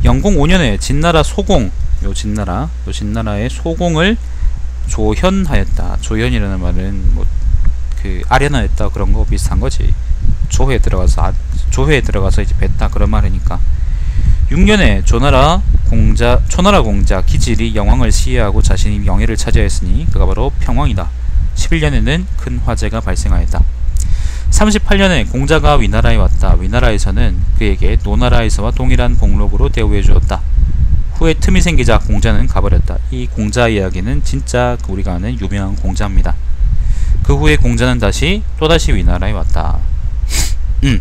영공 5년에 진나라 소공, 요 진나라의 소공을 조현하였다. 조현이라는 말은 뭐 그 아련하였다 그런 거 비슷한 거지. 조회에 들어가서 이제 뱉다 그런 말이니까. 6년에 초나라 공자 기질이 영왕을 시해하고 자신이 명예를 차지하였으니 그가 바로 평왕이다. 11년에는 큰 화재가 발생하였다. 38년에 공자가 위나라에 왔다. 위나라에서는 그에게 노나라에서와 동일한 복록으로 대우해 주었다. 후에 틈이 생기자 공자는 가버렸다. 이 공자 이야기는 진짜 우리가 아는 유명한 공자입니다. 그 후에 공자는 또다시 위나라에 왔다.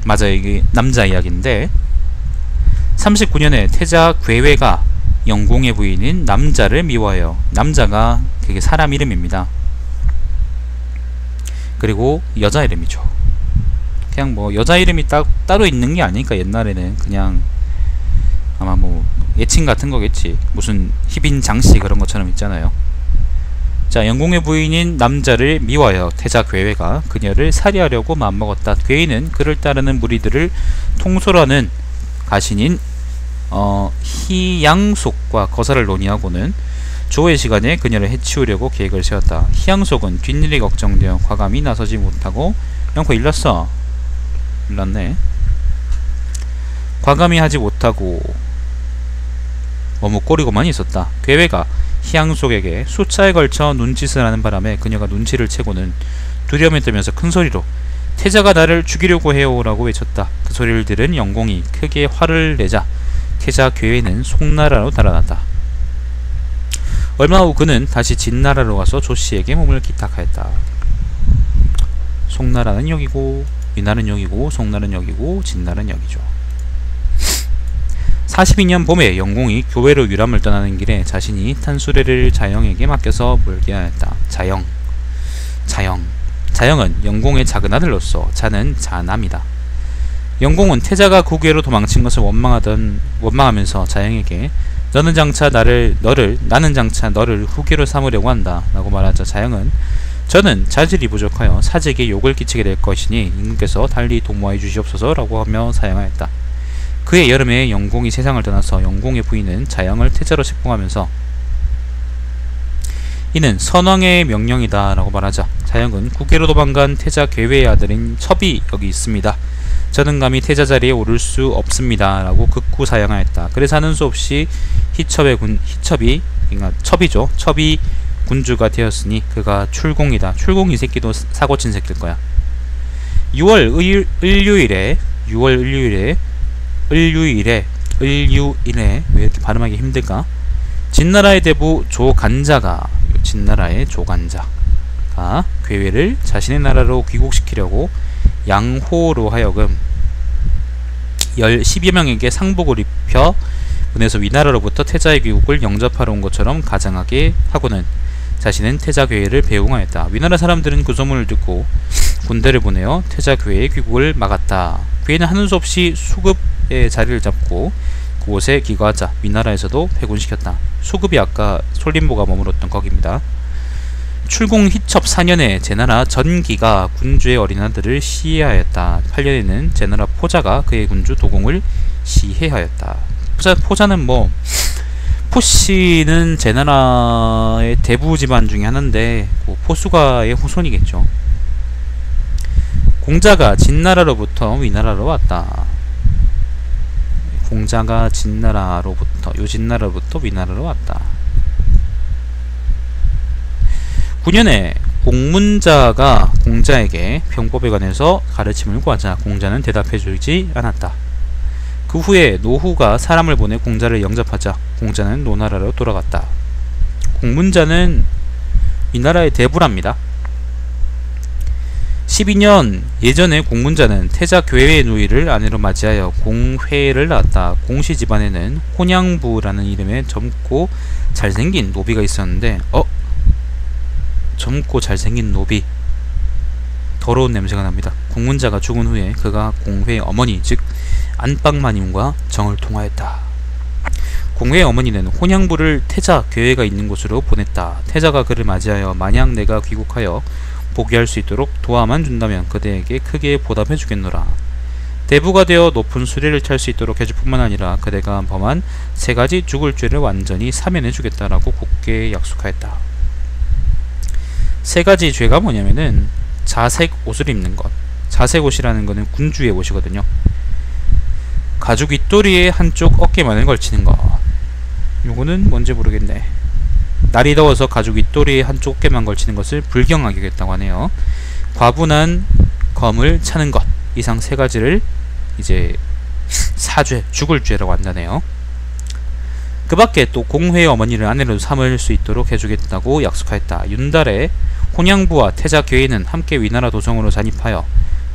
맞아요. 이게 남자 이야기인데 39년에 태자 괴회가 영공의 부인인 남자를 미워해요. 남자가 그게 사람 이름입니다. 그리고 여자 이름이죠. 그냥 뭐 여자 이름이 따로 있는 게 아니니까 옛날에는 그냥 아마 뭐 애칭 같은 거겠지. 무슨 희빈 장씨 그런 것처럼 있잖아요. 자, 영공의 부인인 남자를 미워하여 태자 괴회가 그녀를 살해하려고 마음먹었다. 괴인은 그를 따르는 무리들을 통솔하는 가신인 희양속과 거사를 논의하고는 조의 시간에 그녀를 해치우려고 계획을 세웠다. 희양속은 뒷일이 걱정되어 과감히 나서지 못하고 영코 일났네. 과감히 하지 못하고 머뭇거리고만 있었다. 괴회가 희양속에게 수차에 걸쳐 눈짓을 하는 바람에 그녀가 눈치를 채고는 두려움에 떨면서 큰소리로 태자가 나를 죽이려고 해요 라고 외쳤다. 그 소리를 들은 영공이 크게 화를 내자 태자 괴회는 송나라로 달아났다. 얼마 후 그는 다시 진나라로 가서 조씨에게 몸을 기탁하였다. 송나라는 여기고 위나라는 여기고 송나라는 여기고 진나라는 여기죠. 42년 봄에 영공이 교회로 유람을 떠나는 길에 자신이 탄 수레를 자영에게 맡겨서 몰게 하였다. 자영은 영공의 작은 아들로서 자는 자남이다. 영공은 태자가 국외로 도망친 것을 원망하면서 자영에게 나는 장차 너를 후계로 삼으려고 한다 라고 말하자 자영은 저는 자질이 부족하여 사직에 욕을 끼치게 될 것이니 임금께서 달리 도모하여 주시옵소서 라고 하며 사양하였다. 그해 여름에 영공이 세상을 떠나서 영공의 부인은 자영을 태자로 책봉하면서 이는 선왕의 명령이다 라고 말하자 자영은 국외로 도망간 태자 괴회의 아들인 첩이 여기 있습니다. 저는 감히 태자 자리에 오를 수 없습니다 라고 극구 사양하였다. 그래서 하는 수 없이 첩이 군주가 되었으니 그가 출공이다. 출공 이 새끼도 사고친 새끼일 거야. 6월 을류일에 왜 이렇게 발음하기 힘들까? 진나라의 대부 조간자가 괴회를 자신의 나라로 귀국시키려고 양호로 하여금 10여 명에게 상복을 입혀 보내서 위나라로부터 태자의 귀국을 영접하러 온 것처럼 가장하게 하고는 자신은 태자 괴회를 배웅하였다. 위나라 사람들은 그 소문을 듣고 군대를 보내어 태자 괴회의 귀국을 막았다. 괴회는 하는 수 없이 수급의 자리를 잡고 그곳에 기거하자 위나라에서도 패군시켰다. 수급이 아까 솔림보가 머물렀던 거기입니다. 출공 희첩 4년에 제나라 전기가 군주의 어린 아들을 시해하였다. 8년에는 제나라 포자가 그의 군주 도공을 시해하였다. 포자는 뭐 포씨는 제나라의 대부 집안 중에 하나인데 포수가의 후손이겠죠. 공자가 진나라로부터 위나라로 왔다. 공자가 요진나라로부터 위나라로 왔다. 9년에 공문자가 공자에게 병법에 관해서 가르침을 구하자 공자는 대답해주지 않았다. 그 후에 노후가 사람을 보내 공자를 영접하자 공자는 노나라로 돌아갔다. 공문자는 위나라의 대부랍니다. 12년 예전에 공문자는 태자 괴회의 누이를 아내로 맞이하여 공회를 낳았다. 공씨 집안에는 혼양부라는 이름의 젊고 잘생긴 노비가 있었는데 젊고 잘생긴 노비 더러운 냄새가 납니다. 공문자가 죽은 후에 그가 공회의 어머니 즉 안방마님과 정을 통하였다. 공회의 어머니는 혼양부를 태자 괴회가 있는 곳으로 보냈다. 태자가 그를 맞이하여 만약 내가 귀국하여 복위할 수 있도록 도와만 준다면 그대에게 크게 보답해 주겠노라. 대부가 되어 높은 수레를 탈 수 있도록 해줄 뿐만 아니라 그대가 범한 3가지 죽을 죄를 완전히 사면해 주겠다라고 굳게 약속하였다. 3가지 죄가 뭐냐면은 자색 옷을 입는 것. 자색 옷이라는 거는 군주의 옷이거든요. 가죽 윗도리에 한쪽 어깨만을 걸치는 것. 요거는 뭔지 모르겠네. 날이 더워서 가죽 윗도리에 한쪽 어깨만 걸치는 것을 불경하게 했다고 하네요. 과분한 검을 차는 것. 이상 3가지를 이제 사죄, 죽을 죄라고 한다네요. 그 밖에 또 공회의 어머니를 아내로 삼을 수 있도록 해주겠다고 약속하였다. 윤달에 혼양부와 태자 괴인은 함께 위나라 도성으로 잔입하여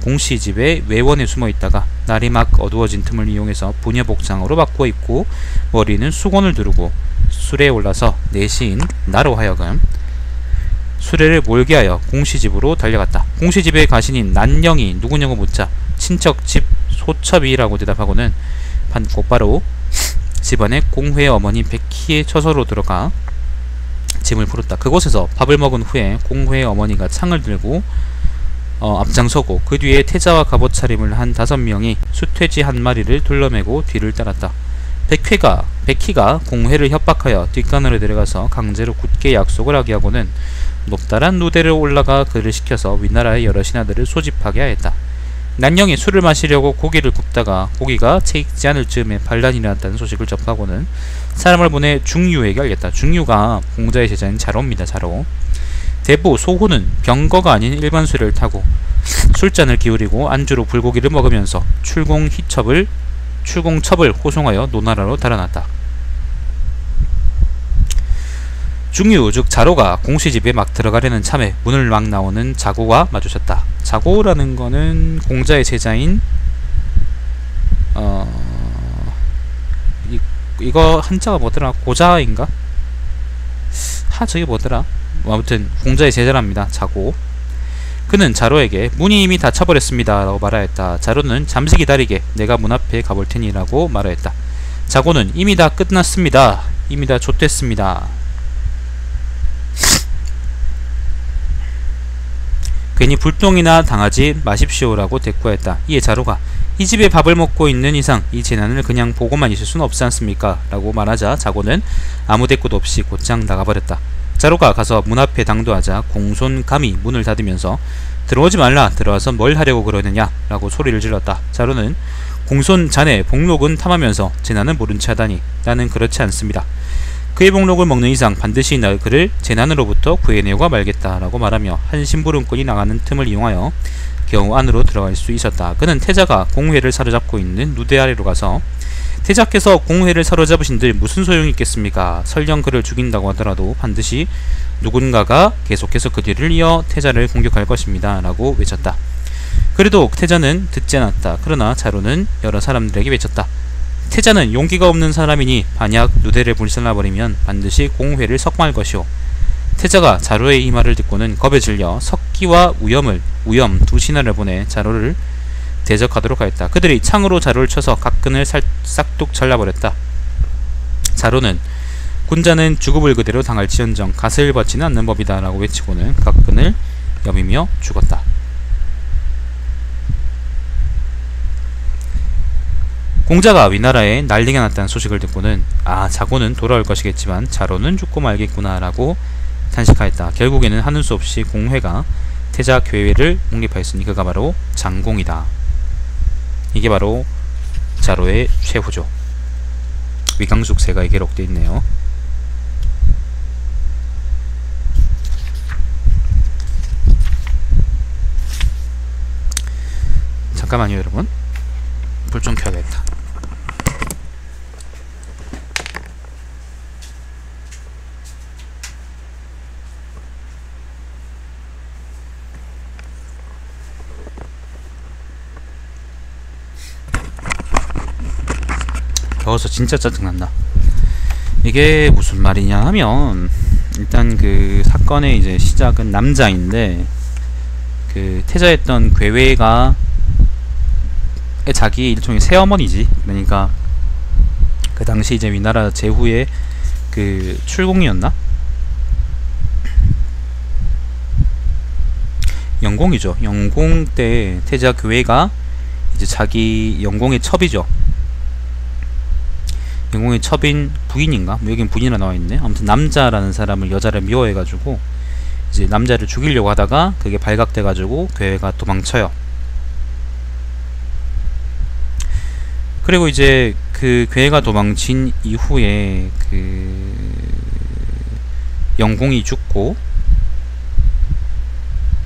공씨 집에 외원에 숨어 있다가 날이 막 어두워진 틈을 이용해서 부녀 복장으로 바꾸어 입고 머리는 수건을 두르고 수레에 올라서 내시인 나로 하여금 수레를 몰게 하여 공씨 집으로 달려갔다. 공씨 집의 가신인 난영이 누구냐고 묻자 친척 집 소첩이라고 대답하고는 곧바로 집안에 공회의 어머니 백희의 처소로 들어가 짐을 풀었다. 그곳에서 밥을 먹은 후에 공회의 어머니가 창을 들고 앞장서고 그 뒤에 태자와 갑옷 차림을 한 5명이 수퇴지 한 마리를 둘러매고 뒤를 따랐다. 백희가 공회를 협박하여 뒷간으로 데려가서 강제로 굳게 약속을 하게 하고는 높다란 누대를 올라가 그를 시켜서 위나라의 여러 신하들을 소집하게 하였다. 난영이 술을 마시려고 고기를 굽다가 고기가 채 익지 않을 즈음에 반란이 일어났다는 소식을 접하고는 사람을 보내 중유에게 알렸다. 중유가 공자의 제자인 자로입니다. 자로. 대부 소호는 병거가 아닌 일반 수레를 타고 술잔을 기울이고 안주로 불고기를 먹으면서 출공첩을 호송하여 노나라로 달아났다. 중유 즉 자로가 공시집에 막 들어가려는 참에 문을 막 나오는 자고와 마주쳤다. 자고라는 거는 공자의 제자인 이거 한자가 뭐더라? 고자인가? 저게 뭐더라? 아무튼 공자의 제자랍니다. 자고. 그는 자로에게 문이 이미 닫혀버렸습니다 라고 말하였다. 자로는 잠시 기다리게 내가 문 앞에 가볼 테니 라고 말하였다. 자고는 이미 다 끝났습니다. 이미 다 좆됐습니다. 괜히 불똥이나 당하지 마십시오라고 대꾸했다. 이에 자로가 이 집에 밥을 먹고 있는 이상 이 재난을 그냥 보고만 있을 수는 없지 않습니까? 라고 말하자 자고는 아무 대꾸도 없이 곧장 나가버렸다. 자로가 가서 문 앞에 당도하자 공손 감히 문을 닫으면서 들어오지 말라. 들어와서 뭘 하려고 그러느냐 라고 소리를 질렀다. 자로는 공손 자네 복록은 탐하면서 재난은 모른 채 하다니 나는 그렇지 않습니다. 그의 복록을 먹는 이상 반드시 그를 재난으로부터 구해내고 말겠다 라고 말하며 한 심부름꾼이 나가는 틈을 이용하여 겨우 안으로 들어갈 수 있었다. 그는 태자가 공회를 사로잡고 있는 누대 아래로 가서 태자께서 공회를 사로잡으신들 무슨 소용이 있겠습니까? 설령 그를 죽인다고 하더라도 반드시 누군가가 계속해서 그 뒤를 이어 태자를 공격할 것입니다 라고 외쳤다. 그래도 태자는 듣지 않았다. 그러나 자로는 여러 사람들에게 외쳤다. 태자는 용기가 없는 사람이니 만약 누대를 불살라버리면 반드시 공회를 석방할 것이오. 태자가 자로의 이 말을 듣고는 겁에 질려 석기와 우염 두 신하를 보내 자로를 대적하도록 하였다. 그들이 창으로 자로를 쳐서 각근을 싹둑 잘라버렸다. 자로는 군자는 죽음을 그대로 당할지언정 갓을 벗지는 않는 법이다 라고 외치고는 각근을 여미며 죽었다. 공자가 위나라에 난리가 났다는 소식을 듣고는 자고는 돌아올 것이겠지만 자로는 죽고 말겠구나 라고 탄식하였다. 결국에는 하는 수 없이 공회가 태자 괴회를 옹립하였으니 그가 바로 장공이다. 이게 바로 자로의 최후죠. 위강숙세가 기록되어 있네요. 잠깐만요 여러분, 불 좀 켜야겠다. 더워서 진짜 짜증난다. 이게 무슨 말이냐 하면, 일단 그 사건의 이제 시작은 남자인데, 그 태자했던 괴회가 자기 일종의 새어머니지. 그러니까 그 당시 이제 위나라 제후의 그 출공이었나? 영공이죠. 영공 때 태자 괴회가 이제 자기 영공의 첩이죠. 영공의 첩인 부인인가? 여긴 부인이라 나와있네. 아무튼 남자라는 사람을 여자를 미워해가지고 이제 남자를 죽이려고 하다가 그게 발각돼가지고 괴회가 도망쳐요. 그리고 이제 그 괴회가 도망친 이후에 그 영공이 죽고,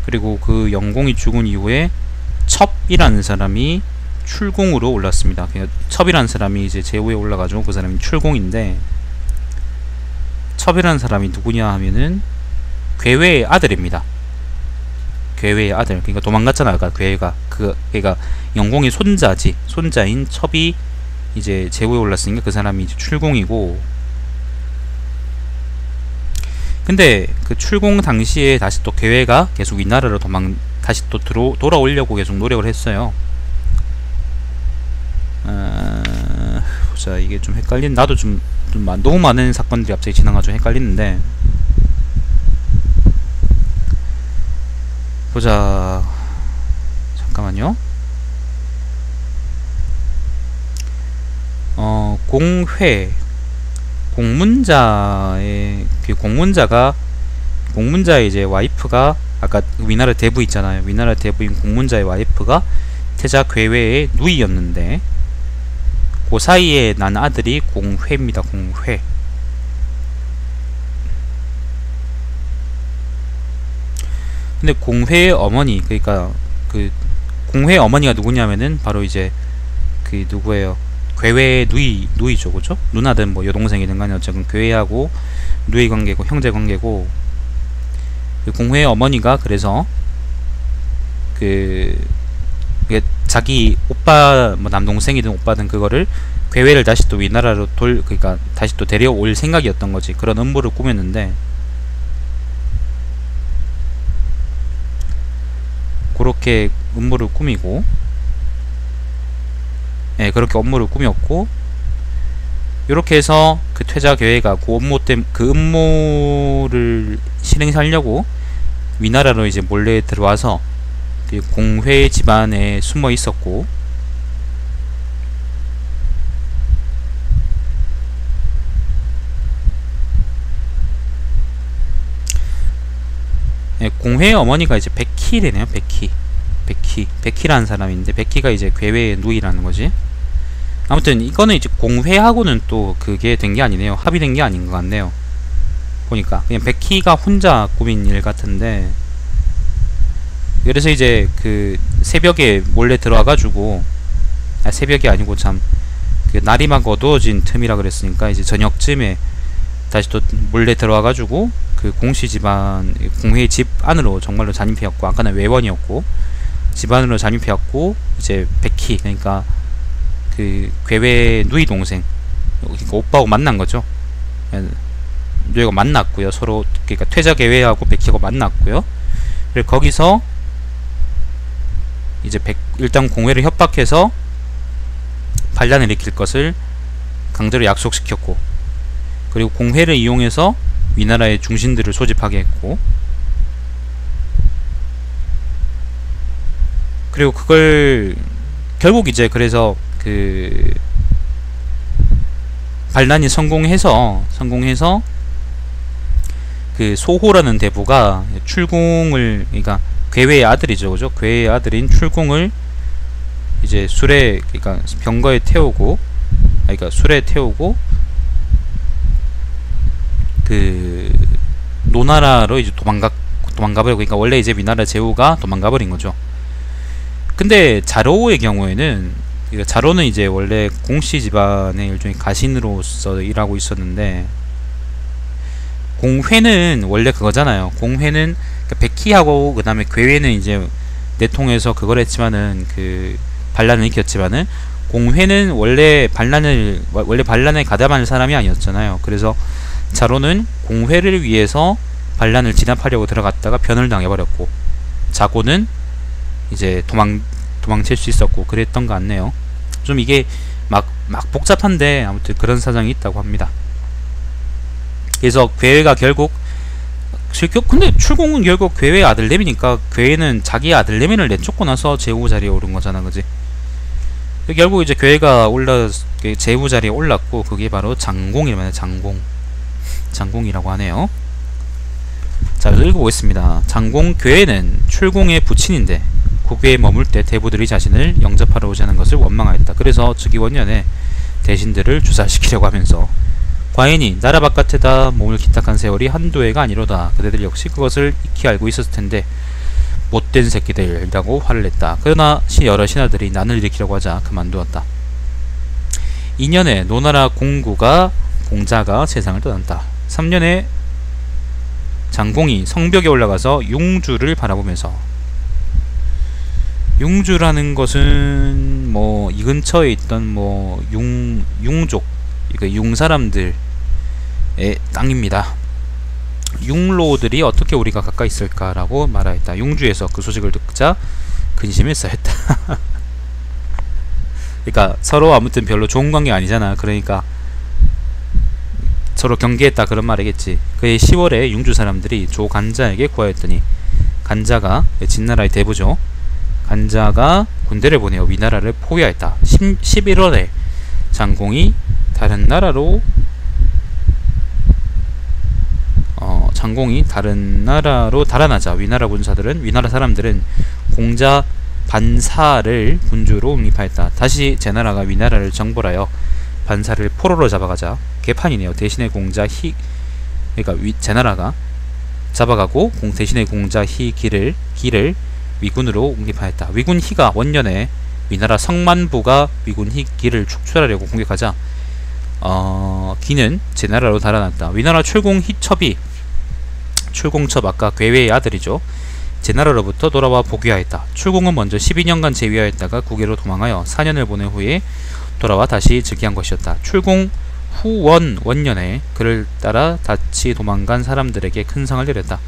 그리고 그 영공이 죽은 이후에 첩이라는 사람이 출공으로 올랐습니다. 첩이라는 사람이 이제 제후에 올라가지고 그 사람이 출공인데, 첩이라는 사람이 누구냐 하면은 괴회의 아들입니다. 괴회의 아들. 그러니까 도망갔잖아. 아까 괴회가 그러니까 영공의 손자지. 손자인 첩이 이제 제후에 올랐으니까 그 사람이 이제 출공이고, 근데 그 출공 당시에 다시 또 괴회가 계속 이 나라로 다시 또 돌아오려고 계속 노력을 했어요. 보자, 이게 좀 헷갈린, 나도 좀 너무 많은 사건들이 갑자기 지나가지고 헷갈리는데, 보자, 잠깐만요. 공회, 공문자의 이제 와이프가, 아까 위나라 대부 있잖아요. 위나라 대부인 공문자의 와이프가 태자 괴외의 누이였는데 그 사이에 난 아들이 공회입니다. 공회. 근데 공회의 어머니, 그러니까 그 공회의 어머니가 누구냐면은 바로 이제 그 누구예요? 괴외의 누이죠, 그죠? 누나든 뭐 여동생이든 간에 어쨌든 괴외하고 누이 관계고 형제 관계고, 그 공회의 어머니가 그래서 그 자기 오빠 뭐 남동생이든 오빠든 그거를 괴외를 다시 또 위나라로 그러니까 다시 또 데려올 생각이었던 거지. 그런 음모를 꾸몄는데 그렇게 음모를 꾸미고, 예, 그렇게 업무를 꾸몄고, 이렇게 해서 그 퇴자 계획가 그 음모를 실행하려고 위나라로 이제 몰래 들어와서 그 공회 집안에 숨어 있었고, 예, 공회의 어머니가 이제 백희래네요. 백희라는 사람인데, 백희가 이제 괴외의 누이라는 거지. 아무튼 이거는 이제 공회하고는 또 그게 된 게 아니네요. 합의된 게 아닌 것 같네요. 보니까 그냥 백희가 혼자 꾸민 일 같은데, 그래서 이제 그 새벽에 몰래 들어와가지고, 새벽이 아니고 참 그 날이 막 어두워진 틈이라 그랬으니까 이제 저녁쯤에 다시 또 몰래 들어와가지고 그 공씨 집안, 공회의 집 안으로 정말로 잠입해왔고, 아까는 외원이었고 집 안으로 잠입해왔고, 이제 백희, 그러니까 그 괴외 누이 동생, 그러니까 오빠하고 만난 거죠. 누이가 만났고요. 서로, 그러니까 퇴자 괴외하고 백희가 만났고요. 그리고 거기서 이제 일단 공회를 협박해서 반란을 일으킬 것을 강제로 약속시켰고, 그리고 공회를 이용해서 위나라의 중신들을 소집하게 했고, 그리고 그걸 결국 이제 그래서 그 반란이 성공해서 그 소호라는 대부가 출궁을, 그러니까 괴외의 아들이죠, 그죠? 괴외의 아들인 출궁을 이제 술에, 그러니까 병거에 태우고, 그러니까 술에 태우고 그 노나라로 이제 도망가버리고, 그러니까 원래 이제 위나라 제후가 도망가버린 거죠. 근데 자로의 경우에는, 그러니까 자로는 이제 원래 공씨 집안의 일종의 가신으로서 일하고 있었는데, 공회는 원래 그거잖아요. 공회는 그러니까 백희하고 그 다음에 괴회는 이제 내통해서 그걸 했지만은, 그 반란을 일으켰지만은, 공회는 원래 반란에 가담할 사람이 아니었잖아요. 그래서 자로는 공회를 위해서 반란을 진압하려고 들어갔다가 변을 당해버렸고, 자고는 이제 도망칠 수 있었고, 그랬던 것 같네요. 좀 이게 막 복잡한데 아무튼 그런 사정이 있다고 합니다. 그래서 괴회가 결국, 근데 출궁은 결국 괴회의 아들내미니까 괴회는 자기 아들내미를 내쫓고 나서 제후 자리에 오른 거잖아, 그지? 결국 이제 괴회가 제후 자리에 올랐고, 그게 바로 장공이라면 장공이라고 하네요. 자, 읽어보겠습니다. 장공 괴회는 출궁의 부친인데 국외에 머물 때 대부들이 자신을 영접하러 오지 않은 것을 원망하였다. 그래서 즉위원년에 대신들을 주사시키려고 하면서, 과인이 나라 바깥에다 몸을 기탁한 세월이 한두 해가 아니로다. 그대들 역시 그것을 익히 알고 있었을 텐데 못된 새끼들이라고 화를 냈다. 그러나 여러 신하들이 난을 일으키려고 하자 그만두었다. 2년에 노나라 공자가 세상을 떠난다. 3년에 장공이 성벽에 올라가서 융주를 바라보면서, 융주라는 것은 뭐 이 근처에 있던 뭐 융족, 그러니까 융사람들의 땅입니다. 융로들이 어떻게 우리가 가까이 있을까라고 말하였다. 융주에서 그 소식을 듣자 근심했어했다. 그러니까 서로 아무튼 별로 좋은 관계 아니잖아. 그러니까 서로 경계했다, 그런 말이겠지. 그해 10월에 융주 사람들이 조간자에게 구하였더니, 간자가 진나라의 대부죠. 간자가 군대를 보내어 위나라를 포위하였다. 11월에 장공이 다른 나라로 달아나자 위나라 사람들은 공자 반사를 군주로 옹립하였다. 다시 제나라가 위나라를 정벌하여 반사를 포로로 잡아가자. 개판이네요. 대신에 공자 그러니까 제나라가 잡아가고 대신에 공자 기를 위군으로 옹립하였다. 위군 희가 원년에 위나라 성만부가 위군 기를 축출하려고 공격하자 기는 제나라로 달아났다. 위나라 출공첩 아까 괴외의 아들이죠. 제나라로부터 돌아와 복위하였다. 출공은 먼저 12년간 재위하였다가 국외로 도망하여 4년을 보낸 후에 돌아와 다시 즉위한 것이었다. 출공 후 원년에 그를 따라 다시 도망간 사람들에게 큰 상을 내렸다.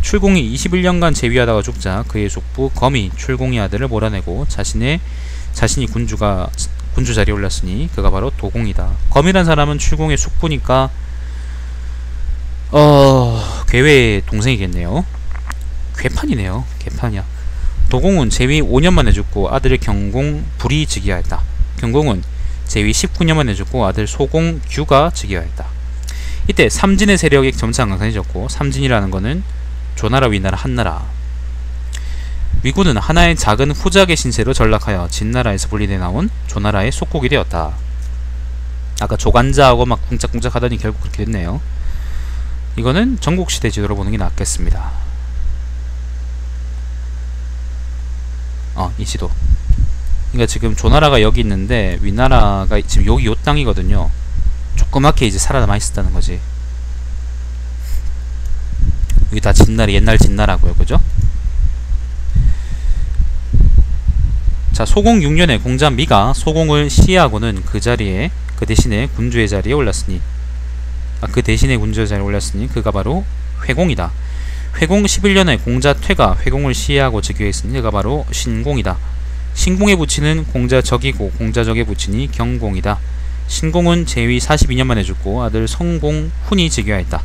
출공이 21년간 재위하다가 죽자 그의 숙부 검이 출공의 아들을 몰아내고 자신이 군주 자리에 올랐으니 그가 바로 도공이다. 검이란 사람은 출공의 숙부니까 괴외의 동생이겠네요. 괴판이네요. 개판이야. 도공은 재위 5년 만에 죽고 아들 경공 불이 즉위하였다. 경공은 재위 19년 만에 죽고 아들 소공 규가 즉위하였다. 이때 삼진의 세력이 점차 강성해졌고, 삼진이라는 것은 조나라, 위나라, 한나라. 위군은 하나의 작은 후작의 신세로 전락하여 진나라에서 분리돼 나온 조나라의 속국이 되었다. 아까 조간자하고 막 쿵짝쿵짝 하더니 결국 그렇게 됐네요. 이거는 전국시대 지도로 보는 게 낫겠습니다. 이 지도. 그러니까 지금 조나라가 여기 있는데 위나라가 지금 여기 요 땅이거든요. 조그맣게 이제 살아남아 있었다는 거지. 여기 다 진나라, 옛날 진나라고요, 그죠? 자, 소공 6년에 공자 미가 소공을 시해하고는 그 대신에 군주의 자리에 올랐으니 그가 바로 회공이다. 회공 11년에 공자 퇴가 회공을 시해하고 즉위했으니 그가 바로 신공이다. 신공의 부친은 공자적이고 공자적의 부친이 경공이다. 신공은 재위 42년 만에 죽고 아들 성공 훈이 즉위하였다.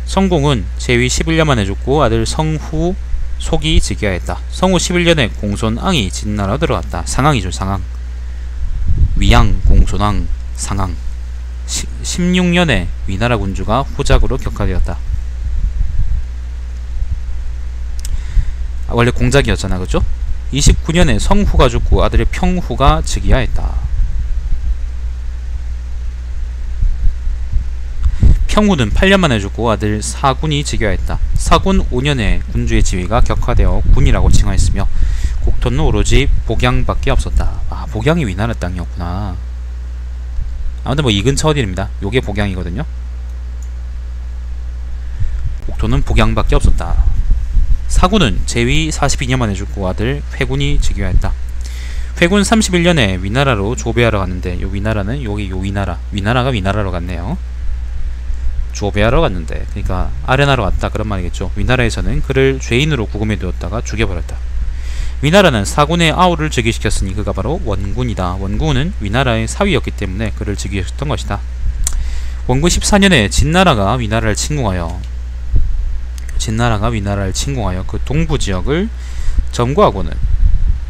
성공은 재위 11년 만에 죽고 아들 성후 속이 즉위하였다. 성후 11년에 공손왕이 진나라 들어왔다. 상왕이죠, 상왕. 위양, 공손왕, 상왕. 16년에 위나라 군주가 후작으로 격하되었다. 원래 공작이었잖아, 그죠? 29년에 성후가 죽고 아들 평후가 즉위하였다. 평후는 8년 만에 죽고 아들 사군이 즉위하였다. 사군 5년에 군주의 지위가 격화되어 군이라고 칭하였으며 국토는 오로지 복양밖에 없었다. 아, 복양이 위나라 땅이었구나. 아무튼 뭐 이 근처 어디입니다. 요게 복양이거든요. 국토는 복양밖에 없었다. 사군은 재위 42년 만에 죽고 아들 회군이 즉위하였다. 회군 31년에 위나라로 조배하러 갔는데, 요 위나라는 여기 요 위나라가 위나라로 갔네요. 조배하러 갔는데, 그러니까 아련하러 갔다 그런 말이겠죠. 위나라에서는 그를 죄인으로 구금해 두었다가 죽여버렸다. 위나라는 사군의 아우를 즉위시켰으니 그가 바로 원군이다. 원군은 위나라의 사위였기 때문에 그를 즉위시켰던 것이다. 원군 14년에 진나라가 위나라를 침공하여 그 동부지역을 점거하고는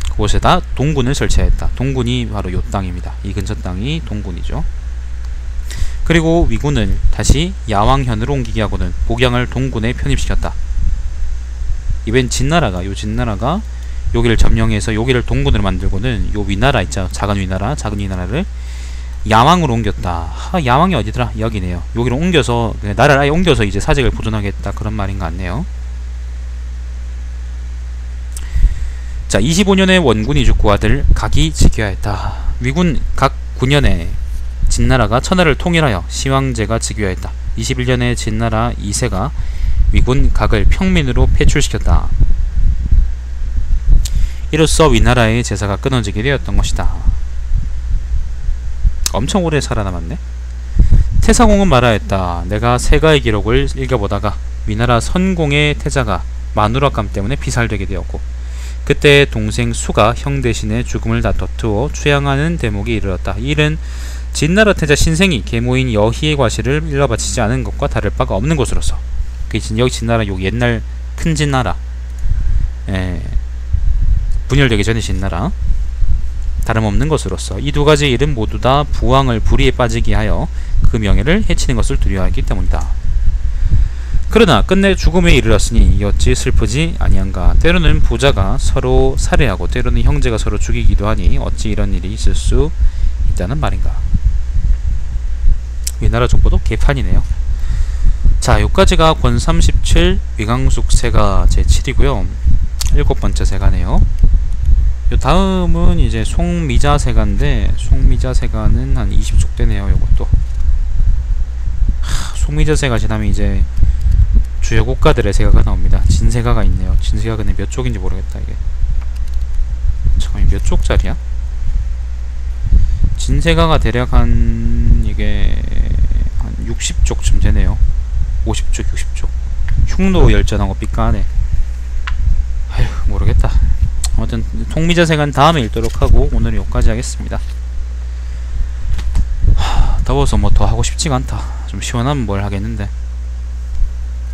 그곳에다 동군을 설치하였다. 동군이 바로 요 땅입니다. 이 근처 땅이 동군이죠. 그리고 위군을 다시 야왕현으로 옮기게 하고는 복양을 동군에 편입시켰다. 이번 진나라가 여기를 점령해서 여기를 동군으로 만들고는 요 위나라 있죠. 작은 위나라를 야왕으로 옮겼다. 야왕이 어디더라? 여기네요. 여기로 옮겨서 나라를 아예 옮겨서 이제 사직을 보존하겠다 그런 말인 것 같네요. 자, 25년에 원군이 죽고 아들 각이 즉위하였다. 위군 각 9년에 진나라가 천하를 통일하여 시황제가 즉위하였다. 21년에 진나라 2세가 위군 각을 평민으로 폐출시켰다. 이로써 위나라의 제사가 끊어지게 되었던 것이다. 엄청 오래 살아남았네. 태사공은 말하였다. 내가 세가의 기록을 읽어보다가 위나라 선공의 태자가 마누락감 때문에 피살되게 되었고, 그때 동생 수가 형 대신에 죽음을 다투어 추양하는 대목에 이르렀다. 이 일은 진나라 태자 신생이 계모인 여희의 과실을 일러바치지 않은 것과 다를 바가 없는 것으로서, 여기 진나라 요 옛날 큰 진나라, 분열되기 전에 진나라, 다름없는 것으로서 이 두 가지 일은 모두 다 부왕을 불의에 빠지게 하여 그 명예를 해치는 것을 두려워하기 때문이다. 그러나 끝내 죽음에 이르렀으니 어찌 슬프지 아니한가. 때로는 부자가 서로 살해하고 때로는 형제가 서로 죽이기도 하니 어찌 이런 일이 있을 수 있다는 말인가. 우리나라 정보도 개판이네요. 자, 요까지가 권 37 위강숙 세가 제7이고요. 7번째 세가네요. 요 다음은 이제 송미자 세가인데, 송미자 세가는 한 20쪽 되네요. 요것도 송미자 세가 지나면 이제 주요 국가들의 세가가 나옵니다. 진세가가 있네요. 진세가가 몇 쪽인지 모르겠다. 이게 잠깐만, 몇 쪽짜리야? 진세가가 대략 한 이게 한 60쪽쯤 되네요. 50쪽, 60쪽. 흉노 열전하고 삐까하네. 아휴, 모르겠다. 아무튼 통미자 세간 다음에 읽도록 하고 오늘은 여기까지 하겠습니다. 더워서 뭐 더 하고 싶지가 않다. 좀 시원하면 뭘 하겠는데.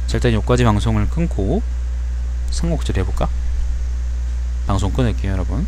자, 일단 여기까지 방송을 끊고 삼국지를 해볼까? 방송 끊을게요, 여러분.